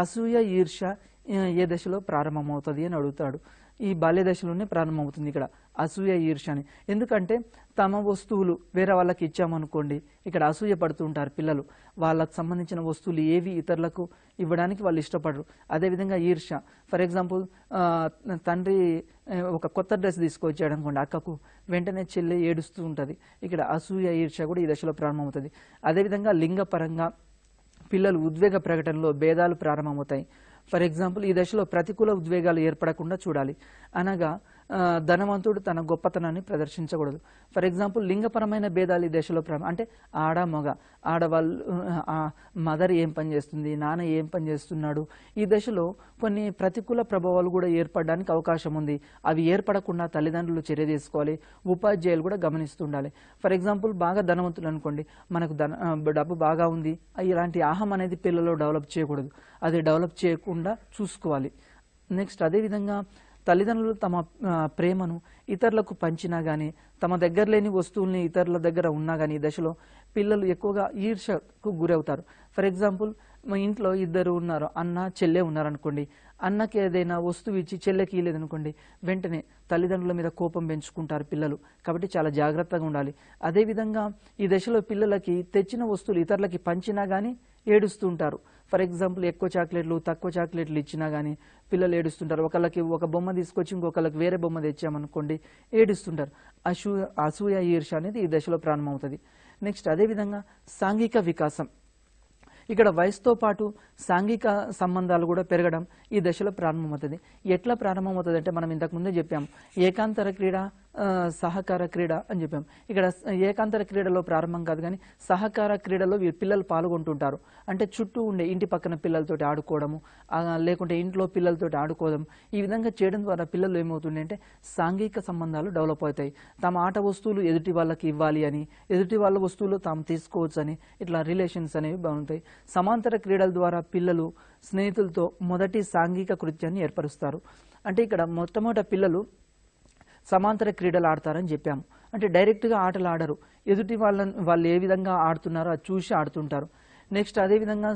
అసూయ, ఈర్ష ఏ దశలో ప్రారంభమవుతుంది అని అడుగుతాడు. ఈ బాల్య దశలోనే ప్రారంభమవుతుంది ఇక్కడ అసూయ, ఈర్ష అని. ఎందుకంటే తమ వస్తువులు వేరే వాళ్ళకి ఇచ్చామనుకోండి, ఇక్కడ అసూయ పడుతూ ఉంటారు పిల్లలు. వాళ్ళకు సంబంధించిన వస్తువులు ఏవి ఇతరులకు ఇవ్వడానికి వాళ్ళు ఇష్టపడరు. అదేవిధంగా ఈర్ష, ఫర్ ఎగ్జాంపుల్ తండ్రి ఒక కొత్త డ్రెస్ తీసుకొచ్చాడు అనుకోండి అక్కకు, వెంటనే చెల్లె ఏడుస్తూ ఉంటుంది. ఇక్కడ అసూయ, ఈర్ష కూడా ఈ దశలో ప్రారంభమవుతుంది. అదేవిధంగా లింగపరంగా పిల్లలు ఉద్వేగ ప్రకటనలో భేదాలు ప్రారంభమవుతాయి. ఫర్ ఎగ్జాంపుల్ ఈ దశలో ప్రతికూల ఉద్వేగాలు ఏర్పడకుండా చూడాలి. అనగా ధనవంతుడు తన గొప్పతనాన్ని ప్రదర్శించకూడదు. ఫర్ ఎగ్జాంపుల్ లింగపరమైన భేదాలు ఈ దశలో అంటే ఆడ మగ, ఆడవాళ్ళు మదర్ ఏం పని చేస్తుంది, నాన్న ఏం పని చేస్తున్నాడు, ఈ దశలో కొన్ని ప్రతికూల ప్రభావాలు కూడా ఏర్పడడానికి అవకాశం ఉంది. అవి ఏర్పడకుండా తల్లిదండ్రులు చర్య తీసుకోవాలి, ఉపాధ్యాయులు కూడా గమనిస్తుండాలి. ఫర్ ఎగ్జాంపుల్ బాగా ధనవంతులు అనుకోండి, మనకు డబ్బు బాగా ఉంది, ఇలాంటి ఆహం అనేది పిల్లల్లో డెవలప్ చేయకూడదు, అది డెవలప్ చేయకుండా చూసుకోవాలి. నెక్స్ట్ అదేవిధంగా తల్లిదండ్రులు తమ ప్రేమను ఇతరులకు పంచినా కానీ, తమ దగ్గర లేని వస్తువుల్ని ఇతరుల దగ్గర ఉన్నా కానీ ఈ దశలో పిల్లలు ఎక్కువగా ఈర్షకు గురవుతారు. ఫర్ ఎగ్జాంపుల్ మా ఇంట్లో ఇద్దరు ఉన్నారు, అన్న చెల్లె ఉన్నారనుకోండి, అన్నకి ఏదైనా వస్తువు ఇచ్చి చెల్లెకి ఇవ్వలేదనుకోండి, వెంటనే తల్లిదండ్రుల మీద కోపం పెంచుకుంటారు పిల్లలు. కాబట్టి చాలా జాగ్రత్తగా ఉండాలి. అదేవిధంగా ఈ దశలో పిల్లలకి తెచ్చిన వస్తువులు ఇతరులకి పంచినా కానీ ఏడుస్తూ ఉంటారు. ఫర్ ఎగ్జాంపుల్ ఎక్కువ చాక్లెట్లు, తక్కువ చాక్లెట్లు ఇచ్చినా కానీ పిల్లలు ఏడుస్తుంటారు. ఒకళ్ళకి ఒక బొమ్మ తీసుకొచ్చి ఇంకొకళ్ళకి వేరే బొమ్మ తెచ్చామనుకోండి ఏడుస్తుంటారు. అసూయ, ఈర్ష అనేది ఈ దశలో ప్రారంభమవుతుంది. నెక్స్ట్ అదేవిధంగా సాంఘిక వికాసం. ఇక్కడ వయసుతో పాటు సాంఘిక సంబంధాలు కూడా పెరగడం ఈ దశలో ప్రారంభమవుతుంది. ఎట్లా ప్రారంభమవుతుంది అంటే మనం ఇంతకుముందే చెప్పాం, ఏకాంతర క్రీడ, సహకార క్రీడ అని చెప్పాం. ఇక్కడ ఏకాంతర క్రీడలో ప్రారంభం కాదు కానీ సహకార క్రీడలో పిల్లలు పాల్గొంటుంటారు. అంటే చుట్టూ ఉండే ఇంటి పక్కన పిల్లలతోటి ఆడుకోవడము, లేకుంటే ఇంట్లో పిల్లలతోటి ఆడుకోవడం, ఈ విధంగా చేయడం ద్వారా పిల్లలు ఏమవుతుంది అంటే సాంఘిక సంబంధాలు డెవలప్ అవుతాయి. తమ ఆట వస్తువులు ఎదుటి వాళ్ళకి ఇవ్వాలి అని, ఎదుటి వాళ్ళ వస్తువులు తాము తీసుకోవచ్చు అని, ఇట్లా రిలేషన్స్ అనేవి బాగుంటాయి. సమాంతర క్రీడల ద్వారా పిల్లలు స్నేహితులతో మొదటి సాంఘిక కృత్యాన్ని ఏర్పరుస్తారు. అంటే ఇక్కడ మొట్టమొదట పిల్లలు సమాంతర క్రీడలు ఆడతారని చెప్పాము. అంటే డైరెక్ట్గా ఆటలు ఆడరు, ఎదుటి వాళ్ళు ఏ విధంగా ఆడుతున్నారో అది చూసి ఆడుతుంటారు. నెక్స్ట్ అదేవిధంగా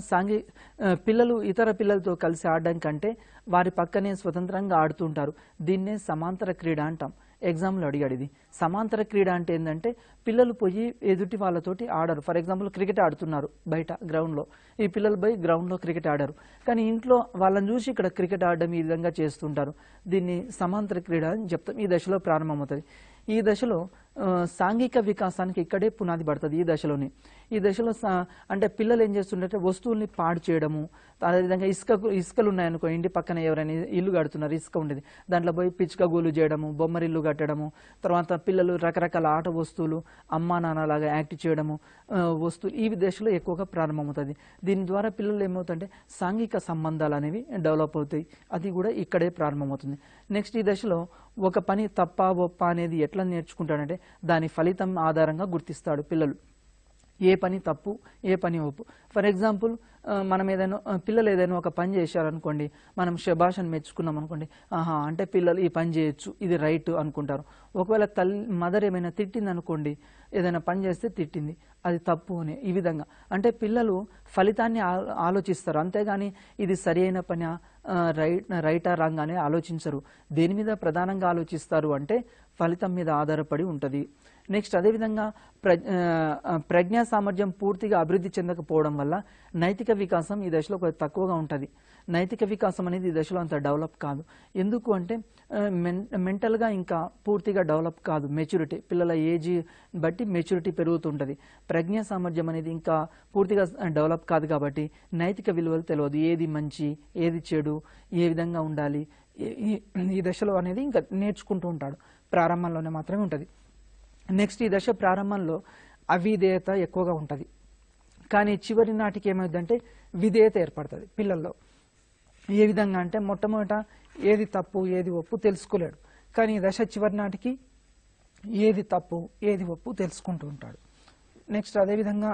పిల్లలు ఇతర పిల్లలతో కలిసి ఆడడం కంటే వారి పక్కనే స్వతంత్రంగా ఆడుతుంటారు. దీన్నే సమాంతర క్రీడ అంటాం. ఎగ్జామ్లో అడిగాడు ఇది. సమాంతర క్రీడ అంటే ఏంటంటే పిల్లలు పోయి ఎదుటి వాళ్ళతోటి ఆడరు. ఫర్ ఎగ్జాంపుల్ క్రికెట్ ఆడుతున్నారు బయట గ్రౌండ్లో, ఈ పిల్లలు పోయి గ్రౌండ్లో క్రికెట్ ఆడారు, కానీ ఇంట్లో వాళ్ళని చూసి ఇక్కడ క్రికెట్ ఆడడం ఈ విధంగా చేస్తుంటారు. దీన్ని సమాంతర క్రీడ అని చెప్తాం. ఈ దశలో ప్రారంభమవుతుంది. ఈ దశలో సాంఘిక వికాసానికి ఇక్కడే పునాది పడుతుంది. ఈ దశలోనే ఈ దశలో అంటే పిల్లలు ఏం చేస్తుంటే వస్తువుల్ని పాడు చేయడము, అదేవిధంగా ఇసుకలు ఉన్నాయనుకో, ఇంటి పక్కన ఎవరైనా ఇల్లు కడుతున్నారు, ఇసుక ఉండేది, దాంట్లో పోయి పిచ్చుక గోలు చేయడము, బొమ్మరిల్లు కట్టడము, తర్వాత పిల్లలు రకరకాల ఆట వస్తువులు అమ్మా నాన్నలాగా యాక్ట్ చేయడము, వస్తువులు ఈ దశలో ఎక్కువగా ప్రారంభమవుతుంది. దీని ద్వారా పిల్లలు ఏమవుతుందంటే సాంఘిక సంబంధాలు అనేవి డెవలప్ అవుతాయి. అది కూడా ఇక్కడే ప్రారంభమవుతుంది. నెక్స్ట్ ఈ దశలో ఒక పని తప్ప ఒప్ప అనేది ఎట్లా నేర్చుకుంటాడంటే దాని ఫలితం ఆధారంగా గుర్తిస్తాడు పిల్లలు. ఏ పని తప్పు, ఏ పని ఒప్పు. ఫర్ ఎగ్జాంపుల్ మనం ఏదైనా పిల్లలు ఏదైనా ఒక పని చేశారనుకోండి, మనం శభాషను మెచ్చుకున్నాం అనుకోండి, ఆహా అంటే పిల్లలు ఈ పని చేయొచ్చు, ఇది రైట్ అనుకుంటారు. ఒకవేళ మదర్ ఏమైనా తిట్టింది అనుకోండి, ఏదైనా పని చేస్తే తిట్టింది, అది తప్పు అని. ఈ విధంగా అంటే పిల్లలు ఫలితాన్ని ఆలోచిస్తారు, అంతేగాని ఇది సరి అయిన పని రైటా రాంగ్ అని ఆలోచించరు. దేని మీద ప్రధానంగా ఆలోచిస్తారు అంటే ఫలితం మీద ఆధారపడి ఉంటుంది. నెక్స్ట్ అదేవిధంగా ప్రజ్ఞా సామర్థ్యం పూర్తిగా అభివృద్ధి చెందకపోవడం వల్ల నైతిక వికాసం ఈ దశలో కొంచెం తక్కువగా ఉంటుంది. నైతిక వికాసం అనేది ఈ దశలో అంత డెవలప్ కాదు. ఎందుకు అంటే మెంటల్గా ఇంకా పూర్తిగా డెవలప్ కాదు. మెచ్యూరిటీ పిల్లల ఏజ్ బట్టి మెచ్యూరిటీ పెరుగుతుంటుంది. ప్రజ్ఞా సామర్థ్యం అనేది ఇంకా పూర్తిగా డెవలప్ కాదు కాబట్టి నైతిక విలువలు తెలియదు. ఏది మంచి, ఏది చెడు, ఏ విధంగా ఉండాలి ఈ దశలో అనేది ఇంకా నేర్చుకుంటూ ఉంటాడు. ప్రారంభంలోనే మాత్రమే ఉంటుంది. నెక్స్ట్ ఈ దశ ప్రారంభంలో అవిధేయత ఎక్కువగా ఉంటుంది, కానీ చివరి నాటికి ఏమైందంటే విధేయత ఏర్పడుతుంది పిల్లల్లో. ఏ విధంగా అంటే మొట్టమొదట ఏది తప్పు ఏది ఒప్పు తెలుసుకోలేడు, కానీ ఈ దశ చివరి నాటికి ఏది తప్పు ఏది ఒప్పు తెలుసుకుంటూ ఉంటాడు. నెక్స్ట్ అదేవిధంగా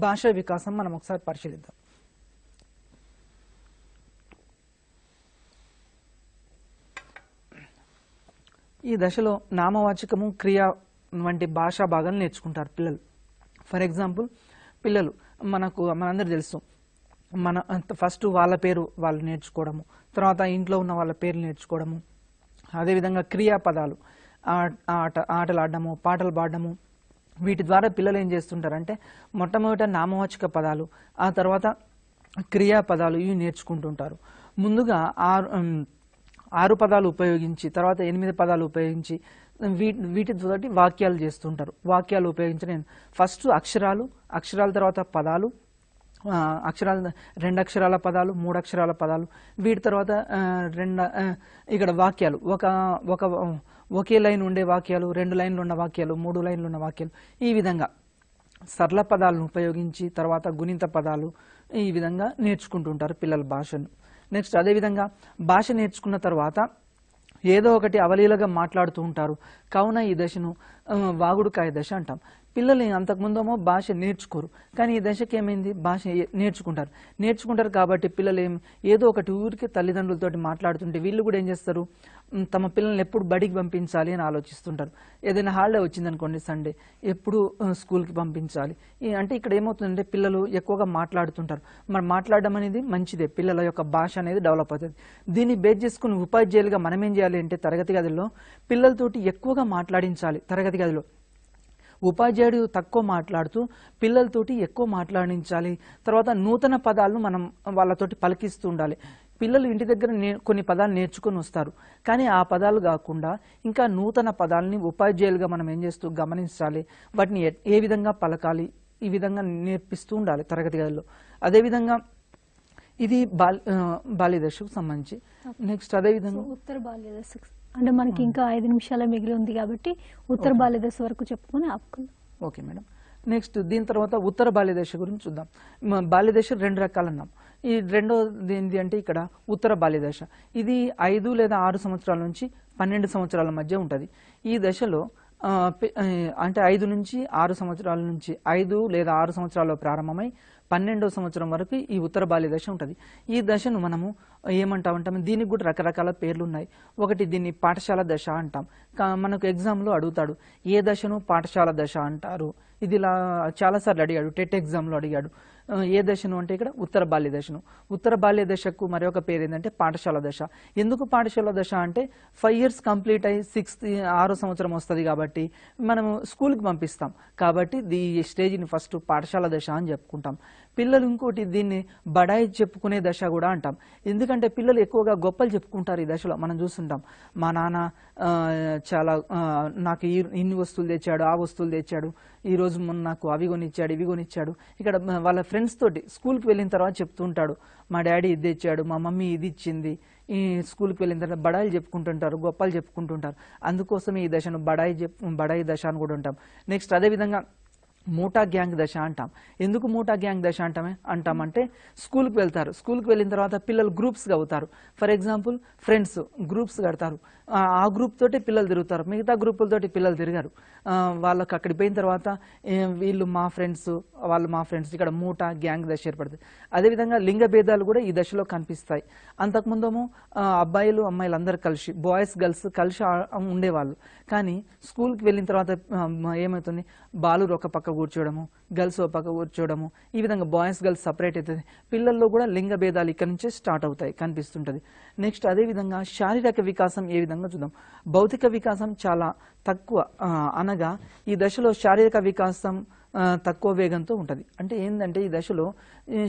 భాషా వికాసం మనం ఒకసారి పరిశీలిద్దాం. ఈ దశలో నామవాచకము, క్రియ వంటి భాషా భాగాలు నేర్చుకుంటారు పిల్లలు. ఫర్ ఎగ్జాంపుల్ పిల్లలు మనందరూ తెలుసు, ఫస్ట్ వాళ్ళ పేరు వాళ్ళు నేర్చుకోవడము, తర్వాత ఇంట్లో ఉన్న వాళ్ళ పేర్లు నేర్చుకోవడము, అదేవిధంగా క్రియాపదాలు ఆటలు ఆడడము, పాటలు పాడడము, వీటి ద్వారా పిల్లలు ఏం చేస్తుంటారంటే మొట్టమొదట నామవాచక పదాలు, ఆ తర్వాత క్రియాపదాలు ఇవి నేర్చుకుంటుంటారు. ముందుగా 6 పదాలు ఉపయోగించి తర్వాత 8 పదాలు ఉపయోగించి వీటితోటి వాక్యాలు చేస్తుంటారు. వాక్యాలు ఉపయోగించిన ఫస్ట్ అక్షరాల తర్వాత పదాలు, అక్షరాలు 2 అక్షరాల పదాలు, 3 అక్షరాల పదాలు, వీటి తర్వాత ఇక్కడ వాక్యాలు ఒకే లైన్ ఉండే వాక్యాలు, 2 లైన్లు ఉన్న వాక్యాలు, 3 లైన్లు ఉన్న వాక్యాలు, ఈ విధంగా సరళ పదాలను ఉపయోగించి తర్వాత గుణిత పదాలు ఈ విధంగా నేర్చుకుంటుంటారు పిల్లల భాషను. నెక్స్ట్ అదేవిధంగా భాష నేర్చుకున్న తర్వాత ఏదో ఒకటి అవలీలగా మాట్లాడుతూ ఉంటారు. కావున ఈ దశను వాగుడుకాయ దశ అంటాం. పిల్లలు అంతకుముందేమో భాష నేర్చుకోరు, కానీ ఈ దశకి ఏమైంది, భాష నేర్చుకుంటారు కాబట్టి పిల్లలు ఏదో ఒకటి ఊరికి తల్లిదండ్రులతోటి మాట్లాడుతుంటే వీళ్ళు కూడా ఏం చేస్తారు, తమ పిల్లల్ని ఎప్పుడు బడికి పంపించాలి అని ఆలోచిస్తుంటారు. ఏదైనా హాలిడే వచ్చిందనుకోండి, సండే, ఎప్పుడు స్కూల్కి పంపించాలి అంటే ఇక్కడ ఏమవుతుందంటే పిల్లలు ఎక్కువగా మాట్లాడుతుంటారు. మరి మాట్లాడడం అనేది మంచిదే, పిల్లల యొక్క భాష అనేది డెవలప్ అవుతుంది. దీన్ని బేస్ చేసుకుని ఉపాధ్యాయులుగా మనం ఏం చేయాలి అంటే తరగతి గదిలో పిల్లలతోటి ఎక్కువగా మాట్లాడించాలి. తరగతి గదిలో ఉపాధ్యాయుడు తక్కువ మాట్లాడుతూ పిల్లలతోటి ఎక్కువ మాట్లాడించాలి. తర్వాత నూతన పదాలను మనం వాళ్ళతోటి పలికిస్తూ ఉండాలి. పిల్లలు ఇంటి దగ్గర కొన్ని పదాలు నేర్చుకొని వస్తారు, కానీ ఆ పదాలు కాకుండా ఇంకా నూతన పదాలని ఉపాధ్యాయులుగా మనం ఏం చేస్తూ గమనించాలి, వాటిని ఏ విధంగా పలకాలి ఈ విధంగా నేర్పిస్తూ ఉండాలి తరగతి గదిలో. అదేవిధంగా ఇది బాల్య దశకు సంబంధించి. నెక్స్ట్ అదేవిధంగా ఉత్తర బాల్య దశ అంటే మనకి ఇంకా 5 నిమిషాలే మిగిలి ఉంది కాబట్టి ఉత్తర బాల్య దశ వరకు చెప్పుకొని ఆపుకుందాం. Okay madam. నెక్స్ట్ దీని తర్వాత ఉత్తర బాల్య దశ గురించి చూద్దాం. బాల్య దశ 2 రకాలు అన్నాం. ఈ రెండోది ఏంటి అంటే ఇక్కడ ఉత్తర బాల్య దశ. ఇది 5 లేదా 6 సంవత్సరాల నుంచి 12 సంవత్సరాల మధ్య ఉంటుంది. ఈ దశలో అంటే 5 నుంచి 6 సంవత్సరాల నుంచి 5 లేదా 6 సంవత్సరాల్లో ప్రారంభమై 12వ సంవత్సరం వరకు ఈ ఉత్తర బాల్య దశ ఉంటుంది. ఈ దశను మనము ఏమంటామంటాం, దీనికి కూడా రకరకాల పేర్లు ఉన్నాయి. ఒకటి దీన్ని పాఠశాల దశ అంటాం. మనకు ఎగ్జామ్లో అడుగుతాడు ఏ దశను పాఠశాల దశ అంటారు. ఇది ఇలా చాలాసార్లు అడిగాడు, టెట్ ఎగ్జామ్లో అడిగాడు. ఏ దశను అంటే ఇక్కడ ఉత్తర బాల్య దశను. ఉత్తర బాల్య దశకు మరొక పేరు ఏంటంటే పాఠశాల దశ. ఎందుకు పాఠశాల దశ అంటే 5 years కంప్లీట్ అయ్యి 6వ సంవత్సరం వస్తుంది కాబట్టి మనము స్కూల్కి పంపిస్తాం, కాబట్టి ఈ స్టేజ్ని ఫస్ట్ పాఠశాల దశ అని చెప్పుకుంటాం. పిల్లలు ఇంకోటి దీన్ని బడాయి చెప్పుకునే దశ కూడా అంటాం. ఎందుకంటే పిల్లలు ఎక్కువగా గొప్పలు చెప్పుకుంటారు ఈ దశలో. మనం చూస్తుంటాం, మా నాన్న చాలా నాకు ఇన్ని వస్తువులు తెచ్చాడు, ఆ వస్తువులు తెచ్చాడు, ఈ రోజు మొన్న నాకు అవి కొనిచ్చాడు, ఇవి కొనిచ్చాడు. ఇక్కడ వాళ్ళ ఫ్రెండ్స్ తోటి స్కూల్కి వెళ్ళిన తర్వాత చెప్తూ ఉంటాడు, మా డాడీ ఇది తెచ్చాడు, మా మమ్మీ ఇది ఇచ్చింది. ఈ స్కూల్కి వెళ్ళిన తర్వాత బడాయిలు చెప్పుకుంటుంటారు, గొప్పలు చెప్పుకుంటుంటారు. అందుకోసమే ఈ దశను బడాయి దశ అని కూడా ఉంటాం. నెక్స్ట్ అదేవిధంగా మూటా గ్యాంగ్ దశ అంటాం. ఎందుకు మూటా గ్యాంగ్ దశ అంటామంటే స్కూల్కి వెళ్తారు, స్కూల్కి వెళ్ళిన తర్వాత పిల్లలు గ్రూప్స్గా అవుతారు. ఫర్ ఎగ్జాంపుల్ ఫ్రెండ్స్ గ్రూప్స్ కడతారు, ఆ గ్రూప్ తోటి పిల్లలు తిరుగుతారు, మిగతా గ్రూపులతోటి పిల్లలు తిరగారు. వాళ్ళకి అక్కడికి పోయిన తర్వాత వీళ్ళు మా ఫ్రెండ్స్, వాళ్ళు మా ఫ్రెండ్స్, ఇక్కడ మూటా గ్యాంగ్ దశ ఏర్పడుతుంది. అదేవిధంగా లింగ భేదాలు కూడా ఈ దశలో కనిపిస్తాయి. అంతకుముందేమో అబ్బాయిలు అమ్మాయిలు అందరు కలిసి, బాయ్స్ గర్ల్స్ కలిసి ఉండేవాళ్ళు. కానీ స్కూల్కి వెళ్ళిన తర్వాత ఏమవుతుంది, బాలురు ఒక పక్క కూర్చోవడము, గర్ల్స్ ఒక పక్క కూర్చోవడము, ఈ విధంగా బాయ్స్ గర్ల్స్ సపరేట్ అవుతుంది. పిల్లల్లో కూడా లింగ భేదాలు ఇక్కడ నుంచే స్టార్ట్ అవుతాయి, కనిపిస్తుంటుంది. నెక్స్ట్ అదేవిధంగా శారీరక వికాసం ఏ విధంగా చూద్దాం. భౌతిక వికాసం చాలా తక్కువ, అనగా ఈ దశలో శారీరక వికాసం తక్కువ వేగంతో ఉంటుంది. అంటే ఏంటంటే ఈ దశలో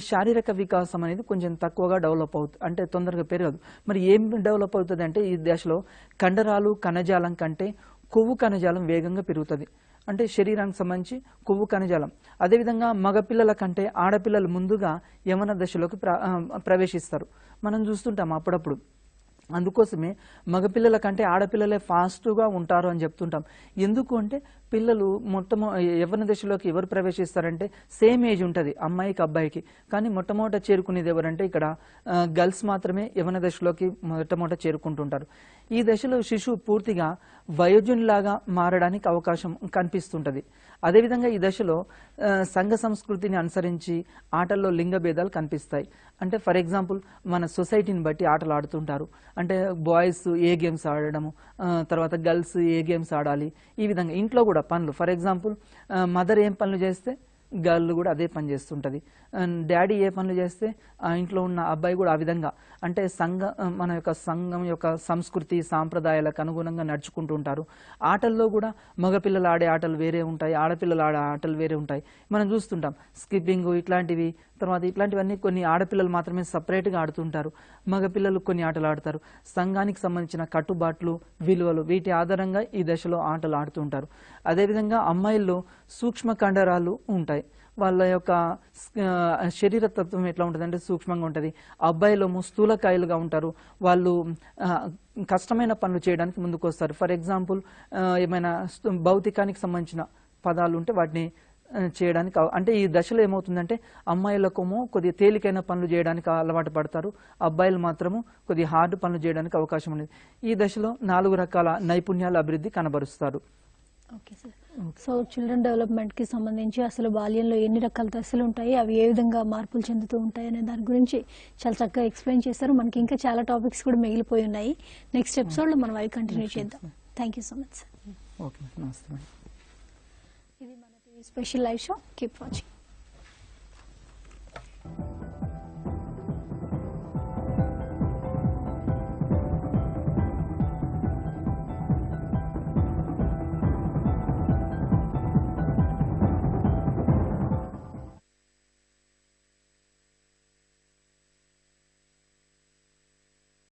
శారీరక వికాసం అనేది కొంచెం తక్కువగా డెవలప్ అవుతుంది, అంటే తొందరగా పెరగదు. మరి ఏం డెవలప్ అవుతుంది అంటే ఈ దశలో కండరాలు కణజాలం కంటే కొవ్వు కణజాలం వేగంగా పెరుగుతుంది. అంటే శరీరానికి సంబంధించి కొవ్వు కణజాలం. అదేవిధంగా మగపిల్లల కంటే ఆడపిల్లలు ముందుగా యవ్వన దశలోకి ప్రవేశిస్తారు. మనం చూస్తుంటాం అప్పుడప్పుడు. అందుకోసమే మగపిల్లల కంటే ఆడపిల్లలే ఫాస్ట్గా ఉంటారు అని చెప్తుంటాం. ఎందుకు అంటే పిల్లలు యవ్వన దశలోకి ఎవరు ప్రవేశిస్తారంటే సేమ్ ఏజ్ ఉంటుంది అమ్మాయికి అబ్బాయికి, కానీ మొట్టమొదట చేరుకునేది ఎవరంటే ఇక్కడ గర్ల్స్ మాత్రమే యవ్వన దశలోకి మొట్టమొదట చేరుకుంటుంటారు. ఈ దశలో శిశువు పూర్తిగా వయోజనులాగా మారడానికి అవకాశం కనిపిస్తుంటుంది. అదేవిధంగా ఈ దశలో సంఘ సంస్కృతిని అనుసరించి ఆటల్లో లింగ భేదాలు కనిపిస్తాయి. అంటే ఫర్ ఎగ్జాంపుల్ మన సొసైటీని బట్టి ఆటలు ఆడుతుంటారు. అంటే బాయ్స్ ఏ గేమ్స్ ఆడడము, తర్వాత గర్ల్స్ ఏ గేమ్స్ ఆడాలి, ఈ విధంగా. ఇంట్లో కూడా పనులు, ఫర్ ఎగ్జాంపుల్ మదర్ ఏం పనులు చేస్తే గర్ల్ కూడా అదే పని చేస్తుంటుంది, డాడీ ఏ పనులు చేస్తే ఆ ఇంట్లో ఉన్న అబ్బాయి కూడా ఆ విధంగా. అంటే మన యొక్క సంఘం యొక్క సంస్కృతి సాంప్రదాయాలకు అనుగుణంగా నడుచుకుంటూ ఉంటారు. ఆటల్లో కూడా మగపిల్లలు ఆడే ఆటలు వేరే ఉంటాయి, ఆడపిల్లలు ఆడే ఆటలు వేరే ఉంటాయి. మనం చూస్తుంటాం స్కిప్పింగ్ ఇట్లాంటివి. తర్వాత ఇట్లాంటివన్నీ కొన్ని ఆడపిల్లలు మాత్రమే సపరేట్గా ఆడుతుంటారు, మగపిల్లలు కొన్ని ఆటలు ఆడతారు. సంఘానికి సంబంధించిన కట్టుబాట్లు, విలువలు, వీటి ఆధారంగా ఈ దశలో ఆటలు ఆడుతుంటారు. అదేవిధంగా అమ్మాయిల్లో సూక్ష్మ కండరాలు ఉంటాయి. వాళ్ళ యొక్క శరీర తత్వం ఎట్లా ఉంటుంది అంటే సూక్ష్మంగా ఉంటుంది. అబ్బాయిలేమో స్థూలకాయలుగా ఉంటారు. వాళ్ళు కష్టమైన పనులు చేయడానికి ముందుకు వస్తారు. ఫర్ ఎగ్జాంపుల్ ఏమైనా భౌతికానికి సంబంధించిన పదాలు ఉంటే వాటిని చేయడానికి, అంటే ఈ దశలో ఏమవుతుందంటే అమ్మాయిలకేమో కొద్దిగా తేలికైన పనులు చేయడానికి అలవాటు పడతారు, అబ్బాయిలు మాత్రము కొద్దిగా హార్డ్ పనులు చేయడానికి అవకాశం ఉంది. ఈ దశలో 4 రకాల నైపుణ్యాల అభివృద్ధి కనబరుస్తారు. Okay sir. సో చిల్డ్రన్ డెవలప్మెంట్కి సంబంధించి అసలు బాల్యంలో ఎన్ని రకాల దశలు ఉంటాయి, అవి ఏ విధంగా మార్పులు చెందుతూ ఉంటాయి అనే దాని గురించి చాలా చక్కగా ఎక్స్ప్లెయిన్ చేశారు. మనకి ఇంకా చాలా టాపిక్స్ కూడా మిగిలిపోయి ఉన్నాయి. నెక్స్ట్ ఎపిసోడ్లో మనం అవి కంటిన్యూ చేద్దాం. Thank you so much sir. Okay, నమస్తే మేడం. ఇది మన TV special live show. Keep watching.